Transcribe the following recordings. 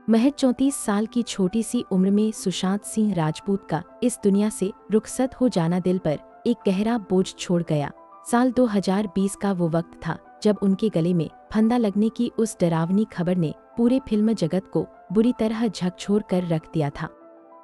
महज 34 साल की छोटी सी उम्र में सुशांत सिंह राजपूत का इस दुनिया से रुखसत हो जाना दिल पर एक गहरा बोझ छोड़ गया। साल 2020 का वो वक्त था जब उनके गले में फंदा लगने की उस डरावनी खबर ने पूरे फिल्म जगत को बुरी तरह झकझोर कर रख दिया था।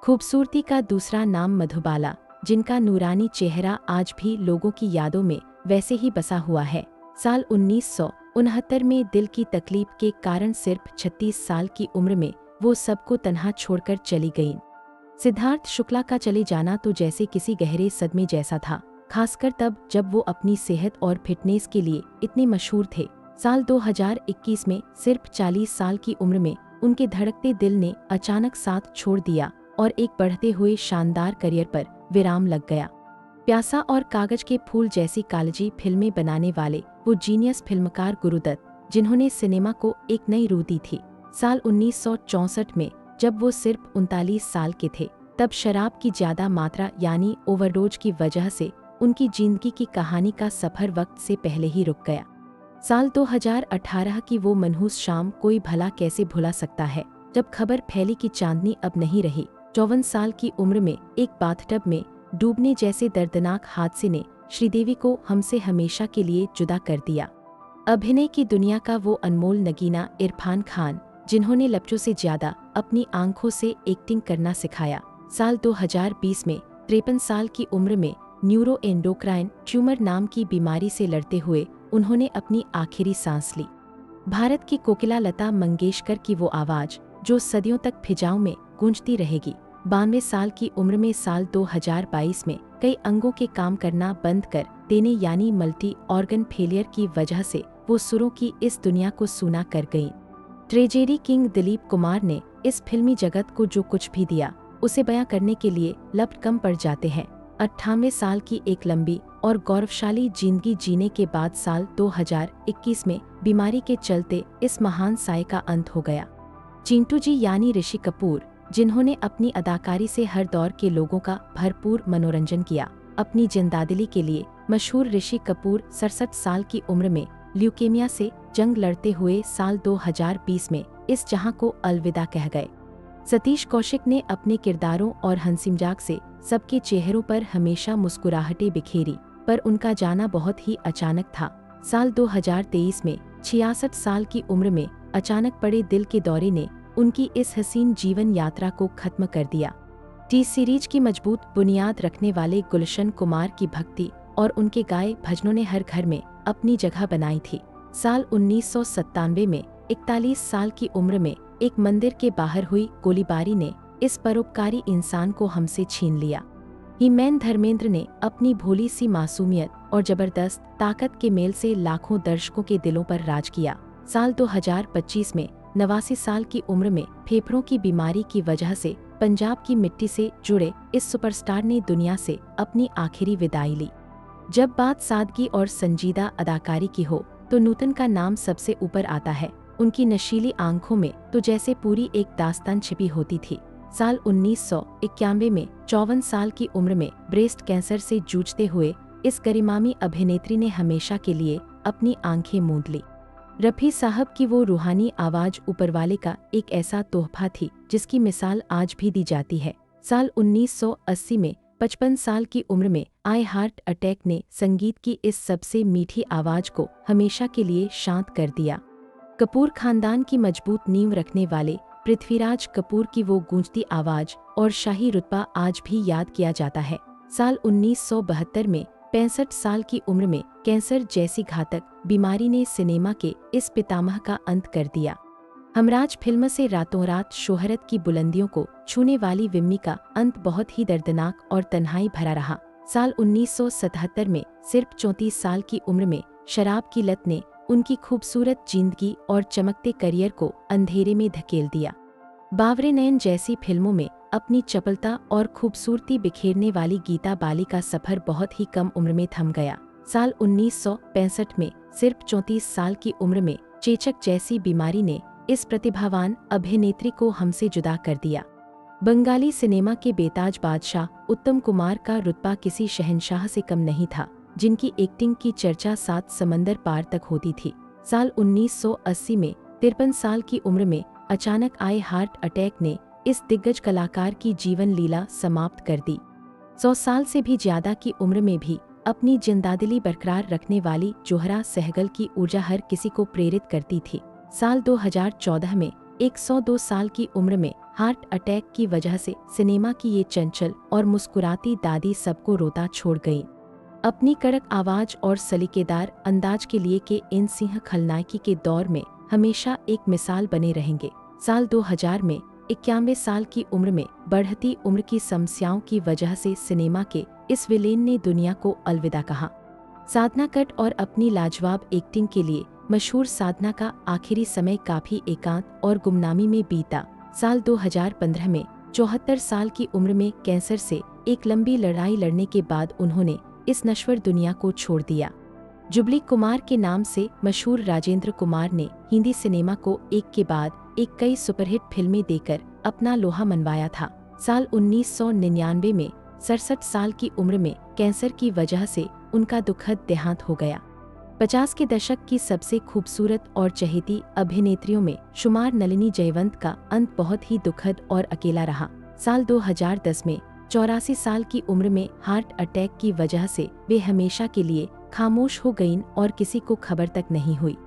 खूबसूरती का दूसरा नाम मधुबाला, जिनका नूरानी चेहरा आज भी लोगों की यादों में वैसे ही बसा हुआ है, साल 1969 में दिल की तकलीफ के कारण सिर्फ 36 साल की उम्र में वो सबको तन्हा छोड़कर चली गईं। सिद्धार्थ शुक्ला का चले जाना तो जैसे किसी गहरे सदमे जैसा था, खासकर तब जब वो अपनी सेहत और फिटनेस के लिए इतने मशहूर थे। साल 2021 में सिर्फ 40 साल की उम्र में उनके धड़कते दिल ने अचानक साथ छोड़ दिया और एक बढ़ते हुए शानदार करियर पर विराम लग गया। प्यासा और कागज के फूल जैसी कालजी फिल्में बनाने वाले वो जीनियस फिल्मकार गुरुदत्त, जिन्होंने सिनेमा को एक नई रूह दी थी। साल 1964 में जब वो सिर्फ 39 साल के थे, तब शराब की ज्यादा मात्रा यानी ओवरडोज की वजह से उनकी जिंदगी की कहानी का सफर वक्त से पहले ही रुक गया। साल 2018 की वो मनहूस शाम कोई भला कैसे भुला सकता है, जब खबर फैली कि चांदनी अब नहीं रही। 54 साल की उम्र में एक बाथटब में डूबने जैसे दर्दनाक हादसे ने श्रीदेवी को हमसे हमेशा के लिए जुदा कर दिया। अभिनय की दुनिया का वो अनमोल नगीना इरफान खान, जिन्होंने लफ्जों से ज्यादा अपनी आंखों से एक्टिंग करना सिखाया, साल 2020 में 53 साल की उम्र में न्यूरो एंडोक्राइन ट्यूमर नाम की बीमारी से लड़ते हुए उन्होंने अपनी आखिरी सांस ली। भारत की कोकिला लता मंगेशकर की वो आवाज जो सदियों तक फिजाओं में गूंजती रहेगी, 92 साल की उम्र में साल 2022 में कई अंगों के काम करना बंद कर देने यानी मल्टी ऑर्गन फेलियर की वजह से वो सुरों की इस दुनिया को सूना कर गईं। ट्रेजेडी किंग दिलीप कुमार ने इस फिल्मी जगत को जो कुछ भी दिया, उसे बयां करने के लिए लफ्ज कम पड़ जाते हैं। 98 साल की एक लंबी और गौरवशाली जिंदगी जीने के बाद साल 2021 में बीमारी के चलते इस महान साय का अंत हो गया। चिंटू जी यानी ऋषि कपूर, जिन्होंने अपनी अदाकारी से हर दौर के लोगों का भरपूर मनोरंजन किया, अपनी जिंदादिली के लिए मशहूर ऋषि कपूर 67 साल की उम्र में ल्यूकेमिया से जंग लड़ते हुए साल 2020 में इस जहां को अलविदा कह गए। सतीश कौशिक ने अपने किरदारों और हंसी मजाक से सबके चेहरों पर हमेशा मुस्कुराहटें बिखेरी, पर उनका जाना बहुत ही अचानक था। साल 2023 में 66 साल की उम्र में अचानक पड़े दिल के दौरे ने उनकी इस हसीन जीवन यात्रा को खत्म कर दिया। टी सीरीज की मजबूत बुनियाद रखने वाले गुलशन कुमार की भक्ति और उनके गाए भजनों ने हर घर में अपनी जगह बनाई थी। साल 1997 में 41 साल की उम्र में एक मंदिर के बाहर हुई गोलीबारी ने इस परोपकारी इंसान को हमसे छीन लिया। हीमैन धर्मेंद्र ने अपनी भोली सी मासूमियत और जबरदस्त ताकत के मेल से लाखों दर्शकों के दिलों पर राज किया। साल 2025 में 89 साल की उम्र में फेफड़ों की बीमारी की वजह से पंजाब की मिट्टी से जुड़े इस सुपरस्टार ने दुनिया से अपनी आखिरी विदाई ली। जब बात सादगी और संजीदा अदाकारी की हो तो नूतन का नाम सबसे ऊपर आता है। उनकी नशीली आंखों में तो जैसे पूरी एक दास्तान छिपी होती थी। साल 1991 में 54 साल की उम्र में ब्रेस्ट कैंसर से जूझते हुए इस गरिमामी अभिनेत्री ने हमेशा के लिए अपनी आंखें मूंद ली। रफ़ी साहब की वो रूहानी आवाज ऊपरवाले का एक ऐसा तोहफा थी जिसकी मिसाल आज भी दी जाती है। साल 1980 में 55 साल की उम्र में आई हार्ट अटैक ने संगीत की इस सबसे मीठी आवाज को हमेशा के लिए शांत कर दिया। कपूर खानदान की मजबूत नींव रखने वाले पृथ्वीराज कपूर की वो गूंजती आवाज और शाही रुतबा आज भी याद किया जाता है। साल 1972 में 65 साल की उम्र में कैंसर जैसी घातक बीमारी ने सिनेमा के इस पितामह का अंत कर दिया। हमराज फिल्म से रातों रात शोहरत की बुलंदियों को छूने वाली विम्मी का अंत बहुत ही दर्दनाक और तन्हाई भरा रहा। साल 1977 में सिर्फ 34 साल की उम्र में शराब की लत ने उनकी खूबसूरत जिंदगी और चमकते करियर को अंधेरे में धकेल दिया। बावरे नयन जैसी फिल्मों में अपनी चपलता और खूबसूरती बिखेरने वाली गीता बाली का सफर बहुत ही कम उम्र में थम गया। साल 1965 में सिर्फ 34 साल की उम्र में चेचक जैसी बीमारी ने इस प्रतिभावान अभिनेत्री को हमसे जुदा कर दिया। बंगाली सिनेमा के बेताज बादशाह उत्तम कुमार का रुतबा किसी शहंशाह से कम नहीं था, जिनकी एक्टिंग की चर्चा 7 समंदर पार तक होती थी। साल 1980 में 53 साल की उम्र में अचानक आए हार्ट अटैक ने इस दिग्गज कलाकार की जीवन लीला समाप्त कर दी। 100 साल से भी ज्यादा की उम्र में भी अपनी जिंदादिली बरकरार रखने वाली जोहरा सहगल की ऊर्जा हर किसी को प्रेरित करती थी। साल 2014 में 102 साल की उम्र में हार्ट अटैक की वजह से सिनेमा की ये चंचल और मुस्कुराती दादी सबको रोता छोड़ गई। अपनी कड़क आवाज और सलीकेदार अंदाज के लिए के इन सिंह खलनायकी के दौर में हमेशा एक मिसाल बने रहेंगे। साल 2000 में 91 साल की उम्र में बढ़ती उम्र की समस्याओं की वजह से सिनेमा के इस विलेन ने दुनिया को अलविदा कहा। साधना कट और अपनी लाजवाब एक्टिंग के लिए मशहूर साधना का आखिरी समय काफी एकांत और गुमनामी में बीता। साल 2015 में 74 साल की उम्र में कैंसर से एक लंबी लड़ाई लड़ने के बाद उन्होंने इस नश्वर दुनिया को छोड़ दिया। जुबली कुमार के नाम से मशहूर राजेंद्र कुमार ने हिंदी सिनेमा को एक के बाद एक कई सुपरहिट फिल्में देकर अपना लोहा मनवाया था। साल 1999 में 67 साल की उम्र में कैंसर की वजह से उनका दुखद देहांत हो गया। 50 के दशक की सबसे खूबसूरत और चहेती अभिनेत्रियों में शुमार नलिनी जयवंत का अंत बहुत ही दुखद और अकेला रहा। साल 2010 में 84 साल की उम्र में हार्ट अटैक की वजह से वे हमेशा के लिए खामोश हो गईं और किसी को खबर तक नहीं हुई।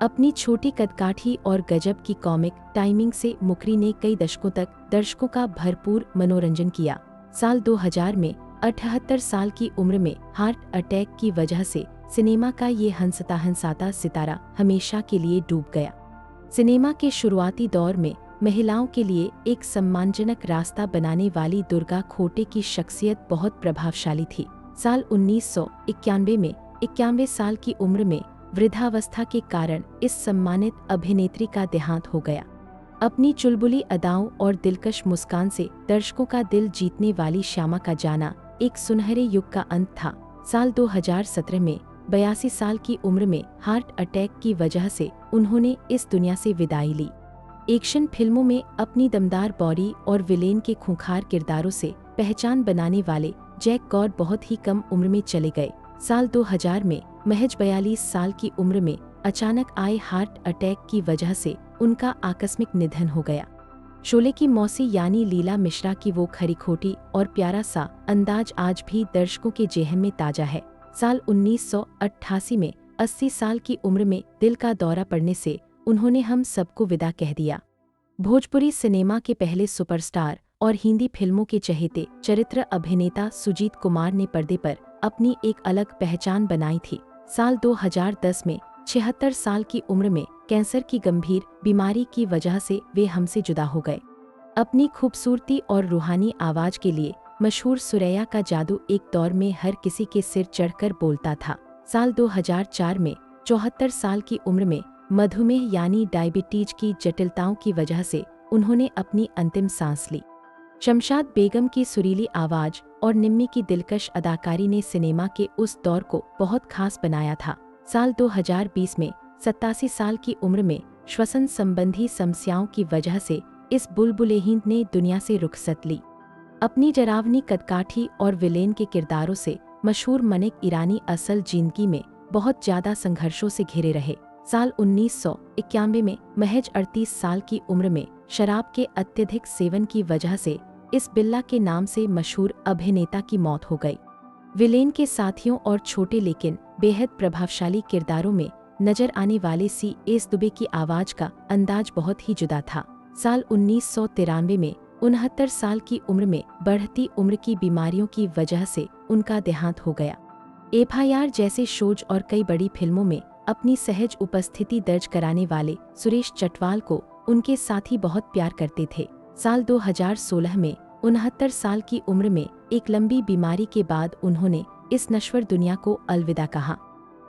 अपनी छोटी कदकाठी और गजब की कॉमिक टाइमिंग से मुकरी ने कई दशकों तक दर्शकों का भरपूर मनोरंजन किया। साल 2000 में 78 साल की उम्र में हार्ट अटैक की वजह से सिनेमा का ये हंसता सितारा हमेशा के लिए डूब गया। सिनेमा के शुरुआती दौर में महिलाओं के लिए एक सम्मानजनक रास्ता बनाने वाली दुर्गा खोटे की शख्सियत बहुत प्रभावशाली थी। साल 1991 में 91 साल की उम्र में वृद्धावस्था के कारण इस सम्मानित अभिनेत्री का देहांत हो गया। अपनी चुलबुली अदाओं और दिलकश मुस्कान से दर्शकों का दिल जीतने वाली श्यामा का जाना एक सुनहरे युग का अंत था। साल 2017 में 82 साल की उम्र में हार्ट अटैक की वजह से उन्होंने इस दुनिया से विदाई ली। एक्शन फिल्मों में अपनी दमदार बॉडी और विलेन के खूंखार किरदारों से पहचान बनाने वाले जैक गॉड बहुत ही कम उम्र में चले गए। साल 2000 में महज 42 साल की उम्र में अचानक आए हार्ट अटैक की वजह से उनका आकस्मिक निधन हो गया। शोले की मौसी यानी लीला मिश्रा की वो खरी खोटी और प्यारा सा अंदाज आज भी दर्शकों के जेहन में ताजा है। साल 1988 में 80 साल की उम्र में दिल का दौरा पड़ने से उन्होंने हम सबको विदा कह दिया। भोजपुरी सिनेमा के पहले सुपरस्टार और हिंदी फिल्मों के चहेते चरित्र अभिनेता सुजीत कुमार ने पर्दे पर अपनी एक अलग पहचान बनाई थी। साल 2010 में 76 साल की उम्र में कैंसर की गंभीर बीमारी की वजह से वे हमसे जुदा हो गए। अपनी खूबसूरती और रूहानी आवाज के लिए मशहूर सुरैया का जादू एक दौर में हर किसी के सिर चढ़कर बोलता था। साल 2004 में 74 साल की उम्र में मधुमेह यानी डायबिटीज की जटिलताओं की वजह से उन्होंने अपनी अंतिम सांस ली। शमशाद बेगम की सुरीली आवाज और निम्मी की दिलकश अदाकारी ने सिनेमा के उस दौर को बहुत खास बनाया था। साल 2020 में 87 साल की उम्र में श्वसन संबंधी समस्याओं की वजह से इस बुलबुले हिंद ने दुनिया से रुखसत ली। अपनी डरावनी कदकाठी और विलेन के किरदारों से मशहूर मनिक ईरानी असल जिंदगी में बहुत ज्यादा संघर्षों से घिरे रहे। साल 1991 में महज 38 साल की उम्र में शराब के अत्यधिक सेवन की वजह से इस बिल्ला के नाम से मशहूर अभिनेता की मौत हो गई। विलेन के साथियों और छोटे लेकिन बेहद प्रभावशाली किरदारों में नजर आने वाले C.S. दुबे की आवाज का अंदाज बहुत ही जुदा था। साल 1993 में 69 साल की उम्र में बढ़ती उम्र की बीमारियों की वजह से उनका देहांत हो गया। FIR जैसे शोज और कई बड़ी फिल्मों में अपनी सहज उपस्थिति दर्ज कराने वाले सुरेश चटवाल को उनके साथी बहुत प्यार करते थे। साल 2016 में 69 साल की उम्र में एक लंबी बीमारी के बाद उन्होंने इस नश्वर दुनिया को अलविदा कहा।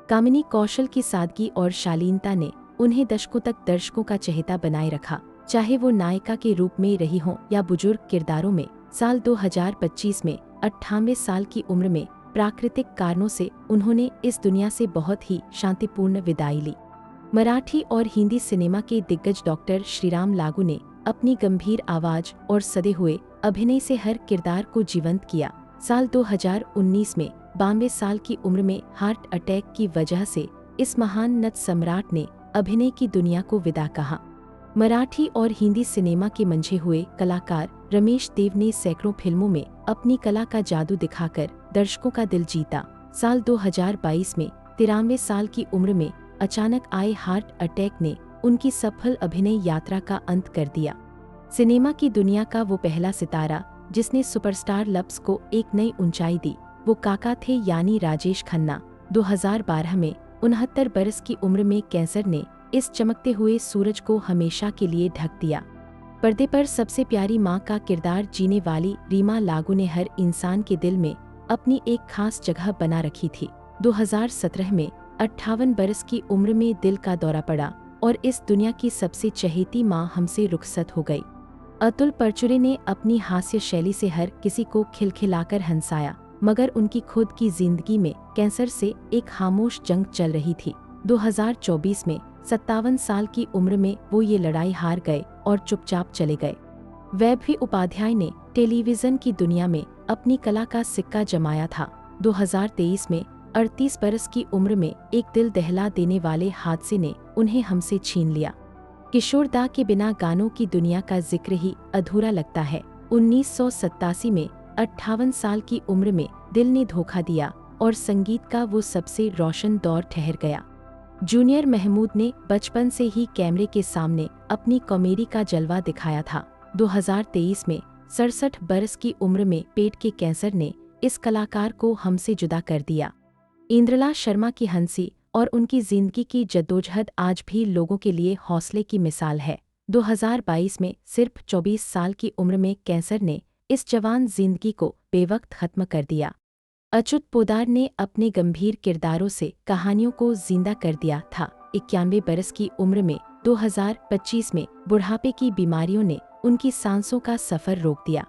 कामिनी कौशल की सादगी और शालीनता ने उन्हें दशकों तक दर्शकों का चहेता बनाए रखा, चाहे वो नायिका के रूप में रही हों या बुजुर्ग किरदारों में। साल 2025 में 98 साल की उम्र में प्राकृतिक कारणों से उन्होंने इस दुनिया से बहुत ही शांतिपूर्ण विदाई ली। मराठी और हिंदी सिनेमा के दिग्गज डॉक्टर श्रीराम लागू ने अपनी गंभीर आवाज और सदे हुए अभिनय से हर किरदार को जीवंत किया। साल 2019 में 92 साल की उम्र में हार्ट अटैक की वजह से इस महान नट सम्राट ने अभिनय की दुनिया को विदा कहा। मराठी और हिंदी सिनेमा के मंझे हुए कलाकार रमेश देव ने सैकड़ों फिल्मों में अपनी कला का जादू दिखाकर दर्शकों का दिल जीता। साल 2022 में 93 साल की उम्र में अचानक आए हार्ट अटैक ने उनकी सफल अभिनय यात्रा का अंत कर दिया। सिनेमा की दुनिया का वो पहला सितारा जिसने सुपरस्टार लफ्ज को एक नई ऊंचाई दी, वो काका थे यानी राजेश खन्ना। 2012 में 69 बरस की उम्र में कैंसर ने इस चमकते हुए सूरज को हमेशा के लिए ढक दिया। पर्दे पर सबसे प्यारी मां का किरदार जीने वाली रीमा लागू ने हर इंसान के दिल में अपनी एक खास जगह बना रखी थी। 2017 में 58 बरस की उम्र में दिल का दौरा पड़ा और इस दुनिया की सबसे चहेती मां हमसे रुखसत हो गई। अतुल परचुरे ने अपनी हास्य शैली से हर किसी को खिलखिलाकर हंसाया, मगर उनकी खुद की जिंदगी में कैंसर से एक खामोश जंग चल रही थी। 2024 में 57 साल की उम्र में वो ये लड़ाई हार गए और चुपचाप चले गए। वैभवी उपाध्याय ने टेलीविजन की दुनिया में अपनी कला का सिक्का जमाया था। 2023 में 38 बरस की उम्र में एक दिल दहला देने वाले हादसे ने उन्हें हमसे छीन लिया। किशोर दा के बिना गानों की दुनिया का जिक्र ही अधूरा लगता है। 1987 में 58 साल की उम्र में दिल ने धोखा दिया और संगीत का वो सबसे रोशन दौर ठहर गया। जूनियर महमूद ने बचपन से ही कैमरे के सामने अपनी कॉमेडी का जलवा दिखाया था। 2023 में 67 बरस की उम्र में पेट के कैंसर ने इस कलाकार को हमसे जुदा कर दिया। इंद्रला शर्मा की हंसी और उनकी जिंदगी की जद्दोजहद आज भी लोगों के लिए हौसले की मिसाल है। 2022 में सिर्फ 24 साल की उम्र में कैंसर ने इस जवान जिंदगी को बेवक्त खत्म कर दिया। अच्युत पोदार ने अपने गंभीर किरदारों से कहानियों को जिंदा कर दिया था। 91 बरस की उम्र में 2025 में बुढ़ापे की बीमारियों ने उनकी सांसों का सफर रोक दिया।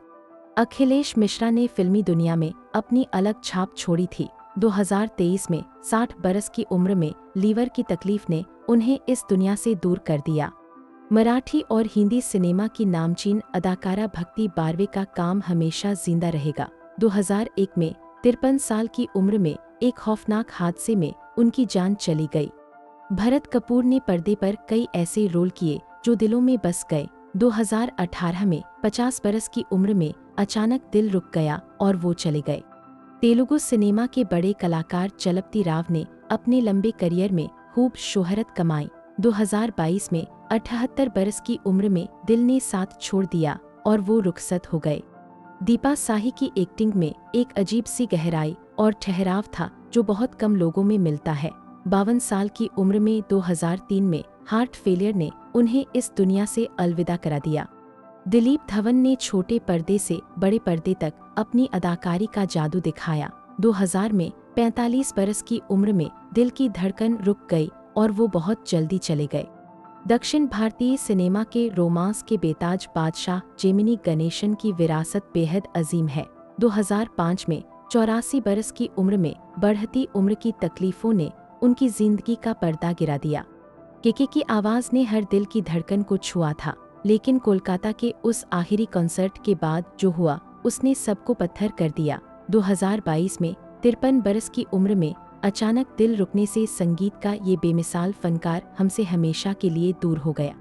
अखिलेश मिश्रा ने फिल्मी दुनिया में अपनी अलग छाप छोड़ी थी। 2023 में 60 बरस की उम्र में लीवर की तकलीफ ने उन्हें इस दुनिया से दूर कर दिया। मराठी और हिंदी सिनेमा की नामचीन अदाकारा भक्ति बारवे का काम हमेशा जिंदा रहेगा। 2001 में 53 साल की उम्र में एक खौफनाक हादसे में उनकी जान चली गई। भरत कपूर ने पर्दे पर कई ऐसे रोल किए जो दिलों में बस गए। 2018 में 50 बरस की उम्र में अचानक दिल रुक गया और वो चले गए। तेलुगु सिनेमा के बड़े कलाकार चलपति राव ने अपने लंबे करियर में खूब शोहरत कमाई। 2022 में 78 बरस की उम्र में दिल ने साथ छोड़ दिया और वो रुखसत हो गए। दीपा साही की एक्टिंग में एक अजीब सी गहराई और ठहराव था जो बहुत कम लोगों में मिलता है। 52 साल की उम्र में 2003 में हार्ट फेलियर ने उन्हें इस दुनिया से अलविदा करा दिया। दिलीप धवन ने छोटे पर्दे से बड़े पर्दे तक अपनी अदाकारी का जादू दिखाया। 2000 में 45 बरस की उम्र में दिल की धड़कन रुक गई और वो बहुत जल्दी चले गए। दक्षिण भारतीय सिनेमा के रोमांस के बेताज बादशाह जेमिनी गणेशन की विरासत बेहद अजीम है। 2005 में 84 बरस की उम्र में बढ़ती उम्र की तकलीफों ने उनकी जिंदगी का पर्दा गिरा दिया। केके की आवाज ने हर दिल की धड़कन को छुआ था, लेकिन कोलकाता के उस आखिरी कॉन्सर्ट के बाद जो हुआ उसने सबको पत्थर कर दिया। 2022 में 53 बरस की उम्र में अचानक दिल रुकने से संगीत का ये बेमिसाल फनकार हमसे हमेशा के लिए दूर हो गया।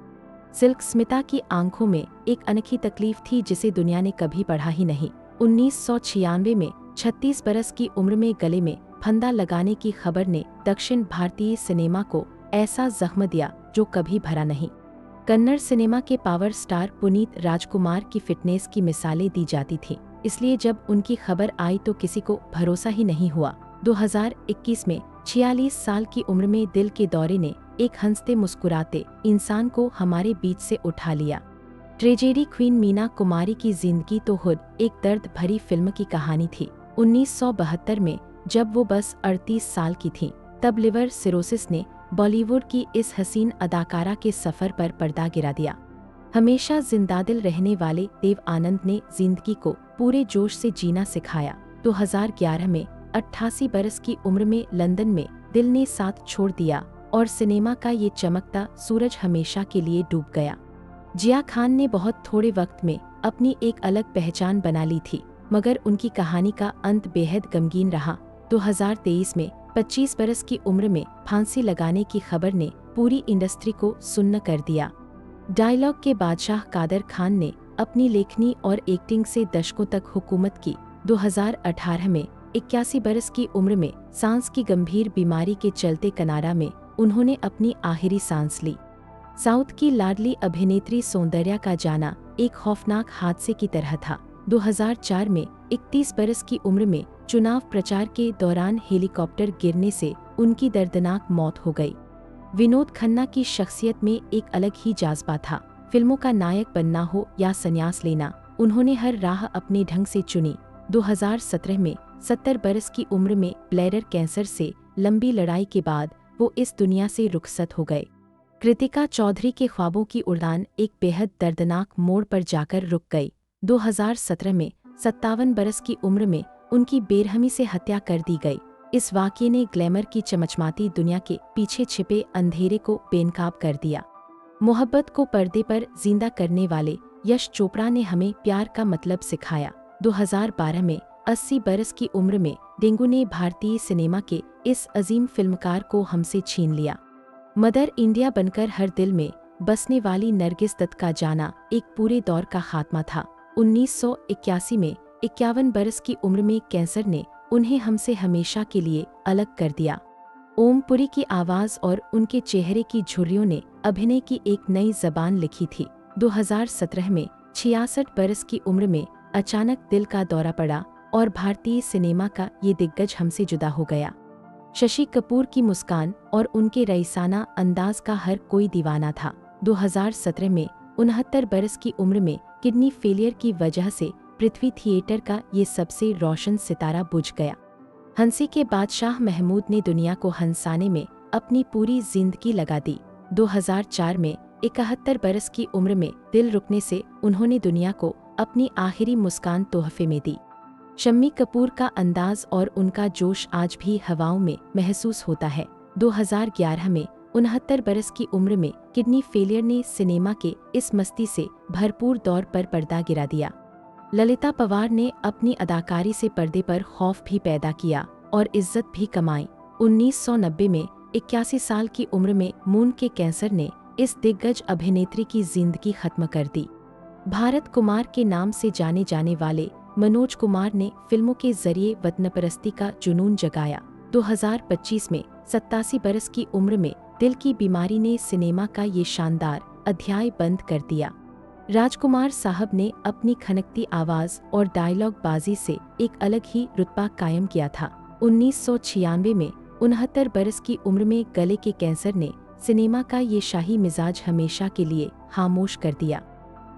सिल्क स्मिता की आंखों में एक अनोखी तकलीफ थी जिसे दुनिया ने कभी पढ़ा ही नहीं। 1996 में 36 बरस की उम्र में गले में फंदा लगाने की खबर ने दक्षिण भारतीय सिनेमा को ऐसा जख्म दिया जो कभी भरा नहीं। कन्नड़ सिनेमा के पावर स्टार पुनीत राजकुमार की फिटनेस की मिसालें दी जाती थीं, इसलिए जब उनकी खबर आई तो किसी को भरोसा ही नहीं हुआ। 2021 में 46 साल की उम्र में दिल के दौरे ने एक हंसते मुस्कुराते इंसान को हमारे बीच से उठा लिया। ट्रेजेडी क्वीन मीना कुमारी की जिंदगी तो खुद एक दर्द भरी फिल्म की कहानी थी। 1972 में जब वो बस 38 साल की थीं, तब लिवर सिरोसिस ने बॉलीवुड की इस हसीन अदाकारा के सफर पर पर्दा गिरा दिया। हमेशा जिंदादिल रहने वाले देव आनंद ने जिंदगी को पूरे जोश से जीना सिखाया। 2011 में 88 बरस की उम्र में लंदन में दिल ने साथ छोड़ दिया और सिनेमा का ये चमकता सूरज हमेशा के लिए डूब गया। जिया खान ने बहुत थोड़े वक्त में अपनी एक अलग पहचान बना ली थी, मगर उनकी कहानी का अंत बेहद गमगीन रहा। 2023 में 25 बरस की उम्र में फांसी लगाने की खबर ने पूरी इंडस्ट्री को सुन्न कर दिया। डायलॉग के बादशाह कादर खान ने अपनी लेखनी और एक्टिंग से दशकों तक हुकूमत की। 2018 में 81 बरस की उम्र में सांस की गंभीर बीमारी के चलते कनाडा में उन्होंने अपनी आखिरी सांस ली। साउथ की लाडली अभिनेत्री सौंदर्या का जाना एक खौफनाक हादसे की तरह था। 2004 में 31 बरस की उम्र में चुनाव प्रचार के दौरान हेलीकॉप्टर गिरने से उनकी दर्दनाक मौत हो गई। विनोद खन्ना की शख्सियत में एक अलग ही जाज़्बा था। फिल्मों का नायक बनना हो या संन्यास लेना, उन्होंने हर राह अपने ढंग से चुनी। 2017 में 70 बरस की उम्र में ब्लैडर कैंसर से लंबी लड़ाई के बाद वो इस दुनिया से रुखसत हो गए। कृतिका चौधरी के ख्वाबों की उड़ान एक बेहद दर्दनाक मोड़ पर जाकर रुक गई। 2017 में 57 बरस की उम्र में उनकी बेरहमी से हत्या कर दी गई। इस वाक़ये ने ग्लैमर की चमचमाती दुनिया के पीछे छिपे अंधेरे को बेनकाब कर दिया। मोहब्बत को पर्दे पर जिंदा करने वाले यश चोपड़ा ने हमें प्यार का मतलब सिखाया। 2012 में 80 बरस की उम्र में डेंगू ने भारतीय सिनेमा के इस अजीम फिल्मकार को हमसे छीन लिया। मदर इंडिया बनकर हर दिल में बसने वाली नरगिस दत्त का जाना एक पूरे दौर का खात्मा था। 1981 में 51 बरस की उम्र में कैंसर ने उन्हें हमसे हमेशा के लिए अलग कर दिया। ओम पुरी की आवाज़ और उनके चेहरे की झुर्रियों ने अभिनय की एक नई ज़बान लिखी थी। 2017 में 66 बरस की उम्र में अचानक दिल का दौरा पड़ा और भारतीय सिनेमा का ये दिग्गज हमसे जुदा हो गया। शशि कपूर की मुस्कान और उनके रईसाना अंदाज का हर कोई दीवाना था। 2017 में 69 बरस की उम्र में किडनी फेलियर की वजह से पृथ्वी थिएटर का ये सबसे रोशन सितारा बुझ गया। हंसी के बादशाह महमूद ने दुनिया को हंसाने में अपनी पूरी जिंदगी लगा दी। 2004 में 71 बरस की उम्र में दिल रुकने से उन्होंने दुनिया को अपनी आखिरी मुस्कान तोहफे में दी। शम्मी कपूर का अंदाज और उनका जोश आज भी हवाओं में महसूस होता है। 2011 में 69 बरस की उम्र में किडनी फेलियर ने सिनेमा के इस मस्ती से भरपूर दौर पर पर्दा गिरा दिया। ललिता पवार ने अपनी अदाकारी से पर्दे पर खौफ भी पैदा किया और इज्जत भी कमाई। 1990 में 81 साल की उम्र में मून के कैंसर ने इस दिग्गज अभिनेत्री की जिंदगी खत्म कर दी। भारत कुमार के नाम से जाने जाने वाले मनोज कुमार ने फिल्मों के जरिए वतनपरस्ती का जुनून जगाया। 2025 में 87 बरस की उम्र में दिल की बीमारी ने सिनेमा का ये शानदार अध्याय बंद कर दिया। राजकुमार साहब ने अपनी खनकती आवाज और डायलॉग बाजी से एक अलग ही रुतबा कायम किया था। 1996 में 69 बरस की उम्र में गले के कैंसर ने सिनेमा का ये शाही मिजाज हमेशा के लिए खामोश कर दिया।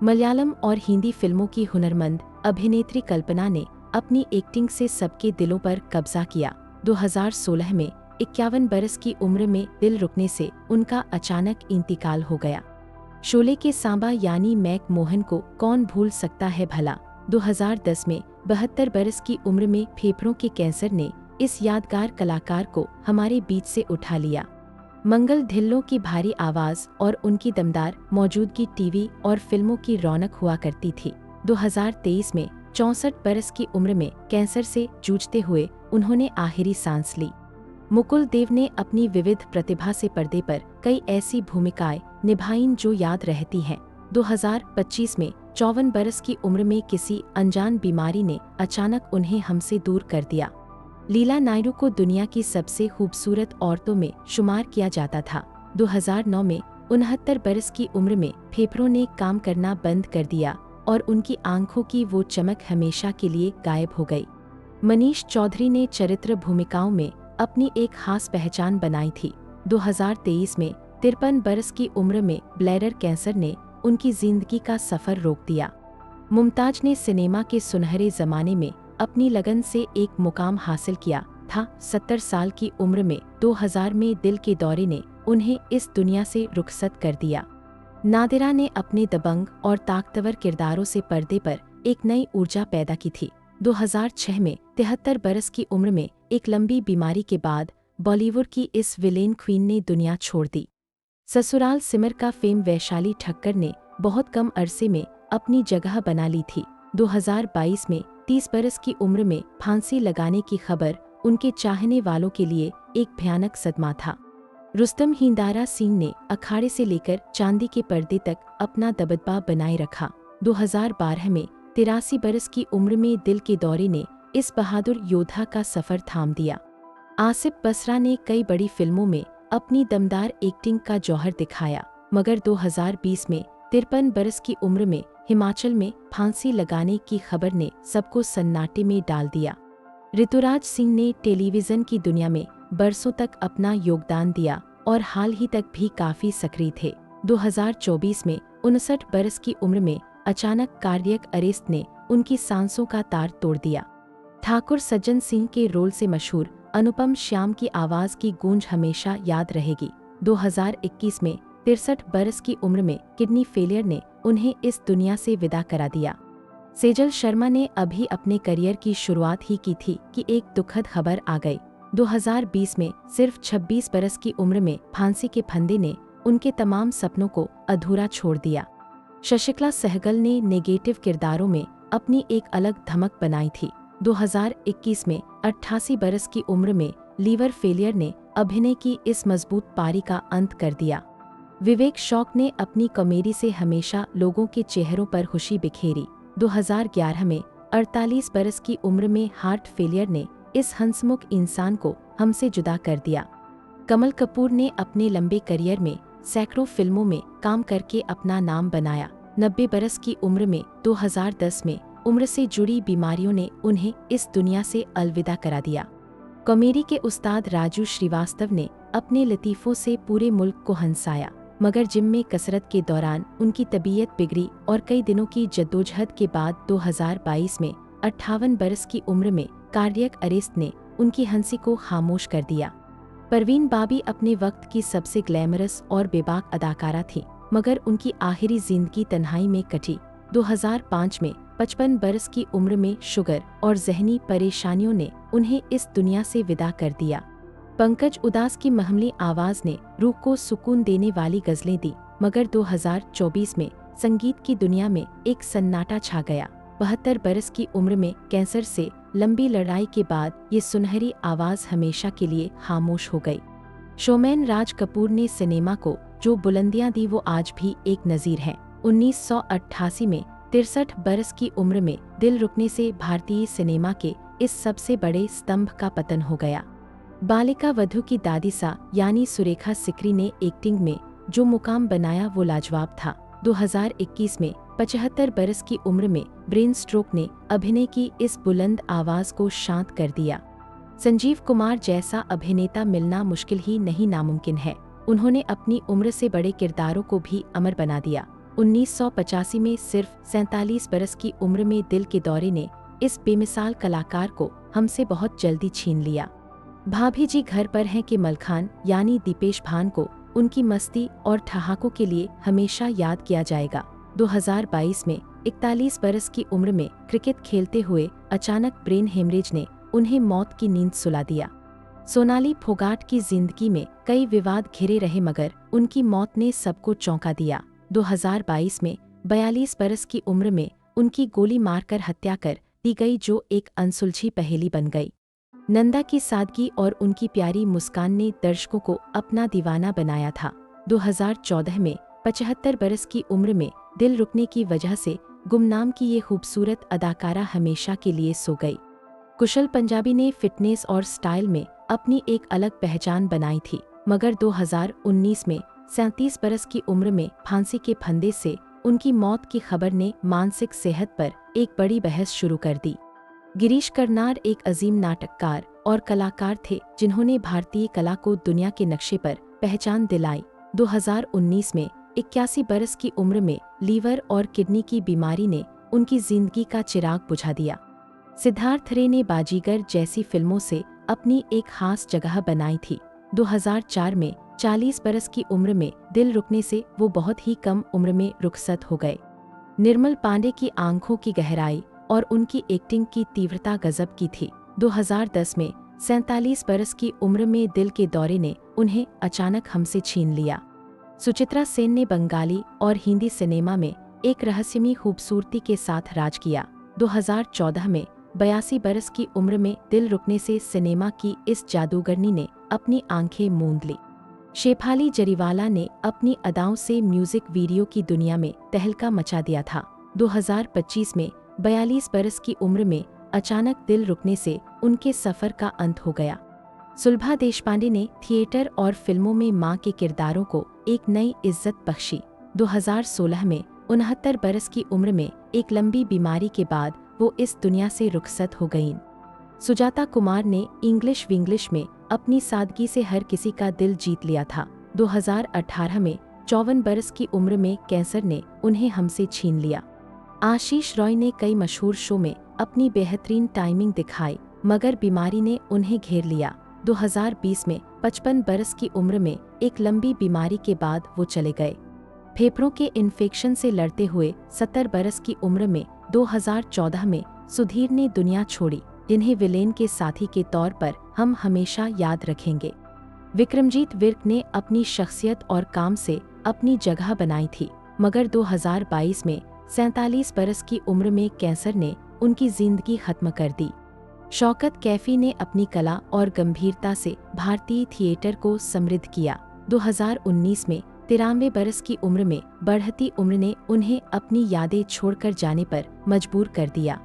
मलयालम और हिंदी फिल्मों की हुनरमंद अभिनेत्री कल्पना ने अपनी एक्टिंग से सबके दिलों पर कब्जा किया। 2016 में 51 बरस की उम्र में दिल रुकने से उनका अचानक इंतकाल हो गया। शोले के सांबा यानी मैक मोहन को कौन भूल सकता है भला। 2010 में 72 बरस की उम्र में फेफड़ों के कैंसर ने इस यादगार कलाकार को हमारे बीच से उठा लिया। मंगल ढिल्लों की भारी आवाज और उनकी दमदार मौजूदगी टीवी और फिल्मों की रौनक हुआ करती थी। 2023 में 64 बरस की उम्र में कैंसर से जूझते हुए उन्होंने आखिरी सांस ली। मुकुल देव ने अपनी विविध प्रतिभा से पर्दे पर कई ऐसी भूमिकाएं निभाईं जो याद रहती हैं। 2025 में 54 बरस की उम्र में किसी अनजान बीमारी ने अचानक उन्हें हमसे दूर कर दिया। लीला नायडू को दुनिया की सबसे खूबसूरत औरतों में शुमार किया जाता था। 2009 में 69 बरस की उम्र में फेफड़ों ने काम करना बंद कर दिया और उनकी आंखों की वो चमक हमेशा के लिए गायब हो गई। मनीष चौधरी ने चरित्र भूमिकाओं में अपनी एक खास पहचान बनाई थी। 2023 में 53 बरस की उम्र में ब्लैडर कैंसर ने उनकी जिंदगी का सफर रोक दिया। मुमताज ने सिनेमा के सुनहरे जमाने में अपनी लगन से एक मुकाम हासिल किया था। 70 साल की उम्र में 2000 में दिल के दौरे ने उन्हें इस दुनिया से रुखसत कर दिया। नादिरा ने अपने दबंग और ताकतवर किरदारों से पर्दे पर एक नई ऊर्जा पैदा की थी। 2006 में 73 बरस की उम्र में एक लंबी बीमारी के बाद बॉलीवुड की इस विलेन क्वीन ने दुनिया छोड़ दी। ससुराल सिमर का फेम वैशाली ठक्कर ने बहुत कम अरसे में अपनी जगह बना ली थी। 2022 में 30 बरस की उम्र में फांसी लगाने की खबर उनके चाहने वालों के लिए एक भयानक सदमा था। रुस्तम हिंदारा सिंह ने अखाड़े से लेकर चांदी के पर्दे तक अपना दबदबा बनाए रखा। 2012 में 83 बरस की उम्र में दिल के दौरे ने इस बहादुर योद्धा का सफर थाम दिया। आसिफ बसरा ने कई बड़ी फिल्मों में अपनी दमदार एक्टिंग का जौहर दिखाया, मगर 2020 में 53 बरस की उम्र में हिमाचल में फांसी लगाने की खबर ने सबको सन्नाटे में डाल दिया। ऋतुराज सिंह ने टेलीविज़न की दुनिया में बरसों तक अपना योगदान दिया और हाल ही तक भी काफी सक्रिय थे। 2024 में 59 बरस की उम्र में अचानक कार्डियक अरेस्ट ने उनकी सांसों का तार तोड़ दिया। ठाकुर सज्जन सिंह के रोल से मशहूर अनुपम श्याम की आवाज की गूंज हमेशा याद रहेगी। 2021 में 63 बरस की उम्र में किडनी फेलियर ने उन्हें इस दुनिया से विदा करा दिया। सेजल शर्मा ने अभी अपने करियर की शुरुआत ही की थी कि एक दुखद खबर आ गई। 2020 में सिर्फ 26 बरस की उम्र में फांसी के फंदे ने उनके तमाम सपनों को अधूरा छोड़ दिया। शशिकला सहगल ने नेगेटिव किरदारों में अपनी एक अलग धमक बनाई थी। 2021 में 88 बरस की उम्र में लीवर फेलियर ने अभिनय की इस मजबूत पारी का अंत कर दिया। विवेक शौक ने अपनी कॉमेडी से हमेशा लोगों के चेहरों पर खुशी बिखेरी। 2011 में 48 बरस की उम्र में हार्ट फेलियर ने इस हंसमुख इंसान को हमसे जुदा कर दिया। कमल कपूर ने अपने लंबे करियर में सैकड़ों फिल्मों में काम करके अपना नाम बनाया। 90 बरस की उम्र में 2010 में उम्र से जुड़ी बीमारियों ने उन्हें इस दुनिया से अलविदा करा दिया। कॉमेडी के उस्ताद राजू श्रीवास्तव ने अपने लतीफ़ों से पूरे मुल्क को हंसाया, मगर जिम में कसरत के दौरान उनकी तबीयत बिगड़ी और कई दिनों की जद्दोजहद के बाद 2022 में 58 बरस की उम्र में कार्डियक अरेस्ट ने उनकी हंसी को खामोश कर दिया। परवीन बाबी अपने वक्त की सबसे ग्लैमरस और बेबाक अदाकारा थी, मगर उनकी आखिरी जिंदगी तन्हाई में कटी। 2005 में 55 बरस की उम्र में शुगर और जहनी परेशानियों ने उन्हें इस दुनिया से विदा कर दिया। पंकज उदास की महमली आवाज ने रूह को सुकून देने वाली गजलें दी, मगर 2024 में संगीत की दुनिया में एक सन्नाटा छा गया। 72 बरस की उम्र में कैंसर से लंबी लड़ाई के बाद ये सुनहरी आवाज हमेशा के लिए खामोश हो गई। शोमैन राज कपूर ने सिनेमा को जो बुलंदियां दी वो आज भी एक नज़ीर है। 1988 में 63 बरस की उम्र में दिल रुकने से भारतीय सिनेमा के इस सबसे बड़े स्तंभ का पतन हो गया। बालिका वधू की दादी सा यानी सुरेखा सिकरी ने एक्टिंग में जो मुकाम बनाया वो लाजवाब था। 2021 में 75 बरस की उम्र में ब्रेन स्ट्रोक ने अभिनय की इस बुलंद आवाज को शांत कर दिया। संजीव कुमार जैसा अभिनेता मिलना मुश्किल ही नहीं नामुमकिन है। उन्होंने अपनी उम्र से बड़े किरदारों को भी अमर बना दिया। 1985 में सिर्फ 47 बरस की उम्र में दिल के दौरे ने इस बेमिसाल कलाकार को हमसे बहुत जल्दी छीन लिया। भाभी जी घर पर हैं के मलखान यानी दीपेश भान को उनकी मस्ती और ठहाकों के लिए हमेशा याद किया जाएगा। 2022 में 41 बरस की उम्र में क्रिकेट खेलते हुए अचानक ब्रेन हेमरेज ने उन्हें मौत की नींद सुला दिया। सोनाली फोगाट की जिंदगी में कई विवाद घिरे रहे, मगर उनकी मौत ने सबको चौंका दिया। 2022 में 42 बरस की उम्र में उनकी गोली मारकर हत्या कर दी गई, जो एक अनसुलझी पहेली बन गई। नंदा की सादगी और उनकी प्यारी मुस्कान ने दर्शकों को अपना दीवाना बनाया था। 2014 में 75 बरस की उम्र में दिल रुकने की वजह से गुमनाम की ये खूबसूरत अदाकारा हमेशा के लिए सो गई। कुशल पंजाबी ने फिटनेस और स्टाइल में अपनी एक अलग पहचान बनाई थी, मगर 2019 में 37 बरस की उम्र में फांसी के फंदे से उनकी मौत की खबर ने मानसिक सेहत पर एक बड़ी बहस शुरू कर दी। गिरीश कर्नाड एक अजीम नाटककार और कलाकार थे जिन्होंने भारतीय कला को दुनिया के नक्शे पर पहचान दिलाई। 2019 में 81 बरस की उम्र में लीवर और किडनी की बीमारी ने उनकी जिंदगी का चिराग बुझा दिया। सिद्धार्थ रे ने बाजीगर जैसी फिल्मों से अपनी एक खास जगह बनाई थी। 2004 में 40 बरस की उम्र में दिल रुकने से वो बहुत ही कम उम्र में रुखसत हो गए। निर्मल पांडे की आंखों की गहराई और उनकी एक्टिंग की तीव्रता गजब की थी। 2010 में 47 बरस की उम्र में दिल के दौरे ने उन्हें अचानक हमसे छीन लिया। सुचित्रा सेन ने बंगाली और हिंदी सिनेमा में एक रहस्यमयी खूबसूरती के साथ राज किया। 2014 में 82 बरस की उम्र में दिल रुकने से सिनेमा की इस जादूगरनी ने अपनी आंखें मूंद ली। शेफाली जरीवाला ने अपनी अदाओं से म्यूजिक वीडियो की दुनिया में तहलका मचा दिया था। 2025 में 42 बरस की उम्र में अचानक दिल रुकने से उनके सफ़र का अंत हो गया। सुलभा देशपांडे ने थिएटर और फिल्मों में मां के किरदारों को एक नई इज्जत बख्शी। 2016 में 69 बरस की उम्र में एक लंबी बीमारी के बाद वो इस दुनिया से रुखसत हो गईं। सुजाता कुमार ने इंग्लिश विंग्लिश में अपनी सादगी से हर किसी का दिल जीत लिया था। 2018 में 54 बरस की उम्र में कैंसर ने उन्हें हमसे छीन लिया। आशीष रॉय ने कई मशहूर शो में अपनी बेहतरीन टाइमिंग दिखाई, मगर बीमारी ने उन्हें घेर लिया। 2020 में 55 बरस की उम्र में एक लंबी बीमारी के बाद वो चले गए। फेफड़ों के इन्फेक्शन से लड़ते हुए 70 बरस की उम्र में 2014 में सुधीर ने दुनिया छोड़ी, जिन्हें विलेन के साथी के तौर पर हम हमेशा याद रखेंगे। विक्रमजीत विर्क ने अपनी शख्सियत और काम से अपनी जगह बनाई थी, मगर 2022 में 47 बरस की उम्र में कैंसर ने उनकी जिंदगी खत्म कर दी। शौकत कैफी ने अपनी कला और गंभीरता से भारतीय थिएटर को समृद्ध किया। 2019 में 93 बरस की उम्र में बढ़ती उम्र ने उन्हें अपनी यादें छोड़कर जाने पर मजबूर कर दिया।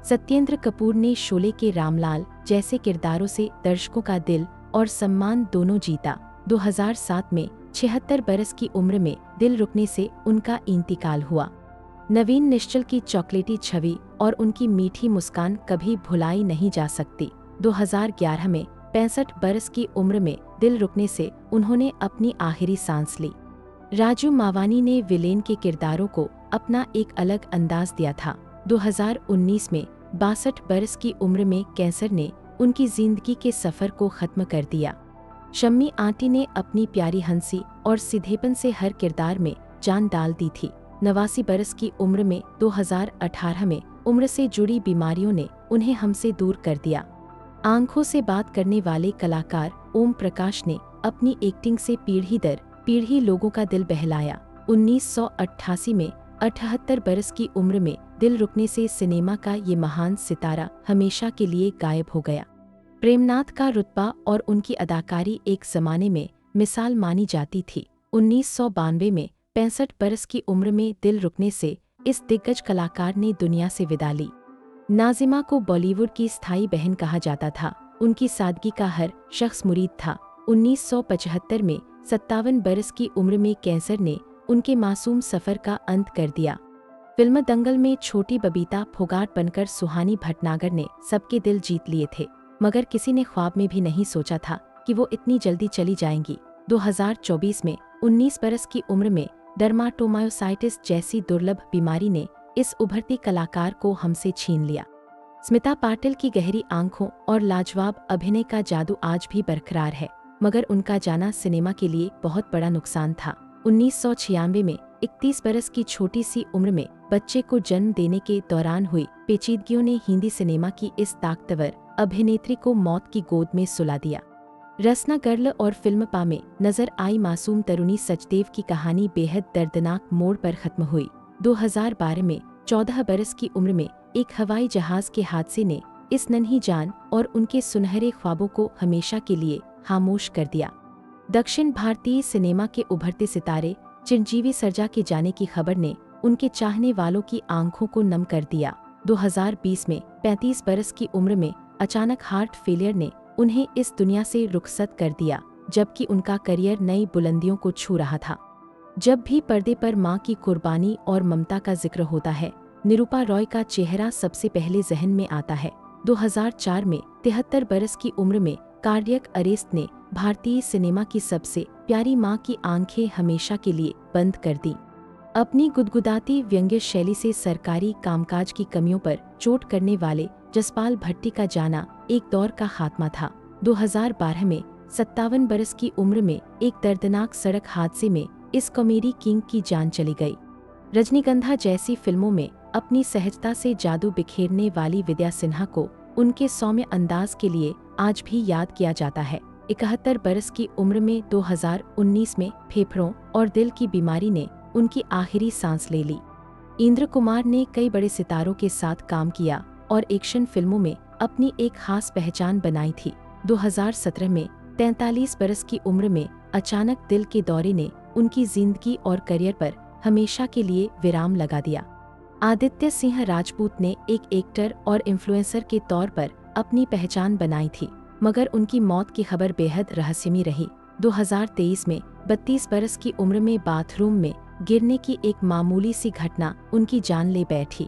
सत्येंद्र कपूर ने शोले के रामलाल जैसे किरदारों से दर्शकों का दिल और सम्मान दोनों जीता। 2007 में 76 बरस की उम्र में दिल रुकने से उनका इंतकाल हुआ। नवीन निश्चल की चॉकलेटी छवि और उनकी मीठी मुस्कान कभी भुलाई नहीं जा सकती। 2011 में 65 बरस की उम्र में दिल रुकने से उन्होंने अपनी आखिरी सांस ली। राजू मावानी ने विलेन के किरदारों को अपना एक अलग अंदाज दिया था। 2019 में 62 बरस की उम्र में कैंसर ने उनकी जिंदगी के सफर को खत्म कर दिया। शम्मी आंटी ने अपनी प्यारी हंसी और सीधेपन से हर किरदार में जान डाल दी थी। 89 बरस की उम्र में 2018 में उम्र से जुड़ी बीमारियों ने उन्हें हमसे दूर कर दिया। आंखों से बात करने वाले कलाकार ओम प्रकाश ने अपनी एक्टिंग से पीढ़ी दर पीढ़ी लोगों का दिल बहलाया। 1988 में 78 बरस की उम्र में दिल रुकने से सिनेमा का ये महान सितारा हमेशा के लिए गायब हो गया। प्रेमनाथ का रुतबा और उनकी अदाकारी एक ज़माने में मिसाल मानी जाती थी। 1992 में 65 बरस की उम्र में दिल रुकने से इस दिग्गज कलाकार ने दुनिया से विदा ली। नाजिमा को बॉलीवुड की स्थायी बहन कहा जाता था। उनकी सादगी का हर शख्स मुरीद था। 1975 में 57 बरस की उम्र में कैंसर ने उनके मासूम सफ़र का अंत कर दिया। फिल्म दंगल में छोटी बबीता फोगाट बनकर सुहानी भटनागर ने सबके दिल जीत लिए थे, मगर किसी ने ख्वाब में भी नहीं सोचा था कि वो इतनी जल्दी चली जाएंगी। 2024 में 19 बरस की उम्र में डर्माटोमायोसाइटिस जैसी दुर्लभ बीमारी ने इस उभरती कलाकार को हमसे छीन लिया। स्मिता पाटिल की गहरी आंखों और लाजवाब अभिनय का जादू आज भी बरकरार है, मगर उनका जाना सिनेमा के लिए बहुत बड़ा नुकसान था। 1996 में 31 बरस की छोटी सी उम्र में बच्चे को जन्म देने के दौरान हुई पेचीदगियों ने हिंदी सिनेमा की इस ताकतवर अभिनेत्री को मौत की गोद में सुला दिया। रसना गर्ल और फिल्म पा में नजर आई मासूम तरुणी सचदेव की कहानी बेहद दर्दनाक मोड़ पर खत्म हुई। 2012 में 14 बरस की उम्र में एक हवाई जहाज के हादसे ने इस नन्ही जान और उनके सुनहरे ख्वाबों को हमेशा के लिए खामोश कर दिया। दक्षिण भारतीय सिनेमा के उभरते सितारे चिरंजीवी सर्जा के जाने की खबर ने उनके चाहने वालों की आंखों को नम कर दिया। 2020 में 35 बरस की उम्र में अचानक हार्ट फेलियर ने उन्हें इस दुनिया से रुखसत कर दिया, जबकि उनका करियर नई बुलंदियों को छू रहा था। जब भी पर्दे पर मां की कुर्बानी और ममता का जिक्र होता है, निरूपा रॉय का चेहरा सबसे पहले जहन में आता है। 2004 में 73 बरस की उम्र में कार्डियक अरेस्ट ने भारतीय सिनेमा की सबसे प्यारी मां की आंखें हमेशा के लिए बंद कर दी। अपनी गुदगुदाती व्यंग्य शैली से सरकारी कामकाज की कमियों पर चोट करने वाले जसपाल भट्टी का जाना एक दौर का खात्मा था। 2012 में 57 बरस की उम्र में एक दर्दनाक सड़क हादसे में इस कॉमेडी किंग की जान चली गई। रजनीगंधा जैसी फिल्मों में अपनी सहजता से जादू बिखेरने वाली विद्या सिन्हा को उनके सौम्य अंदाज के लिए आज भी याद किया जाता है। 71 बरस की उम्र में 2019 में फेफड़ों और दिल की बीमारी ने उनकी आखिरी सांस ले ली। इंद्र कुमार ने कई बड़े सितारों के साथ काम किया और एक्शन फिल्मों में अपनी एक खास पहचान बनाई थी। 2017 में 43 बरस की उम्र में अचानक दिल के दौरे ने उनकी जिंदगी और करियर पर हमेशा के लिए विराम लगा दिया। आदित्य सिंह राजपूत ने एक एक्टर और इन्फ्लुएंसर के तौर पर अपनी पहचान बनाई थी, मगर उनकी मौत की खबर बेहद रहस्यमयी रही। 2023 में 32 बरस की उम्र में बाथरूम में गिरने की एक मामूली सी घटना उनकी जान ले बैठी।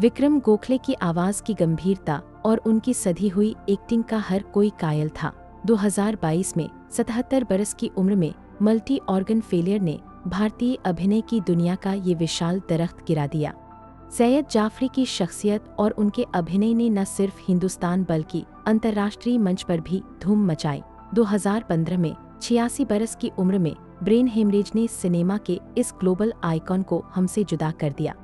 विक्रम गोखले की आवाज की गंभीरता और उनकी सधी हुई एक्टिंग का हर कोई कायल था। 2022 में 77 बरस की उम्र में मल्टी ऑर्गन फेलियर ने भारतीय अभिनय की दुनिया का ये विशाल दरख्त गिरा दिया। सैयद जाफरी की शख्सियत और उनके अभिनय ने न सिर्फ हिंदुस्तान बल्कि अंतर्राष्ट्रीय मंच पर भी धूम मचाई। 2015 में 86 बरस की उम्र में ब्रेन हेमरेज ने सिनेमा के इस ग्लोबल आइकॉन को हमसे जुदा कर दिया।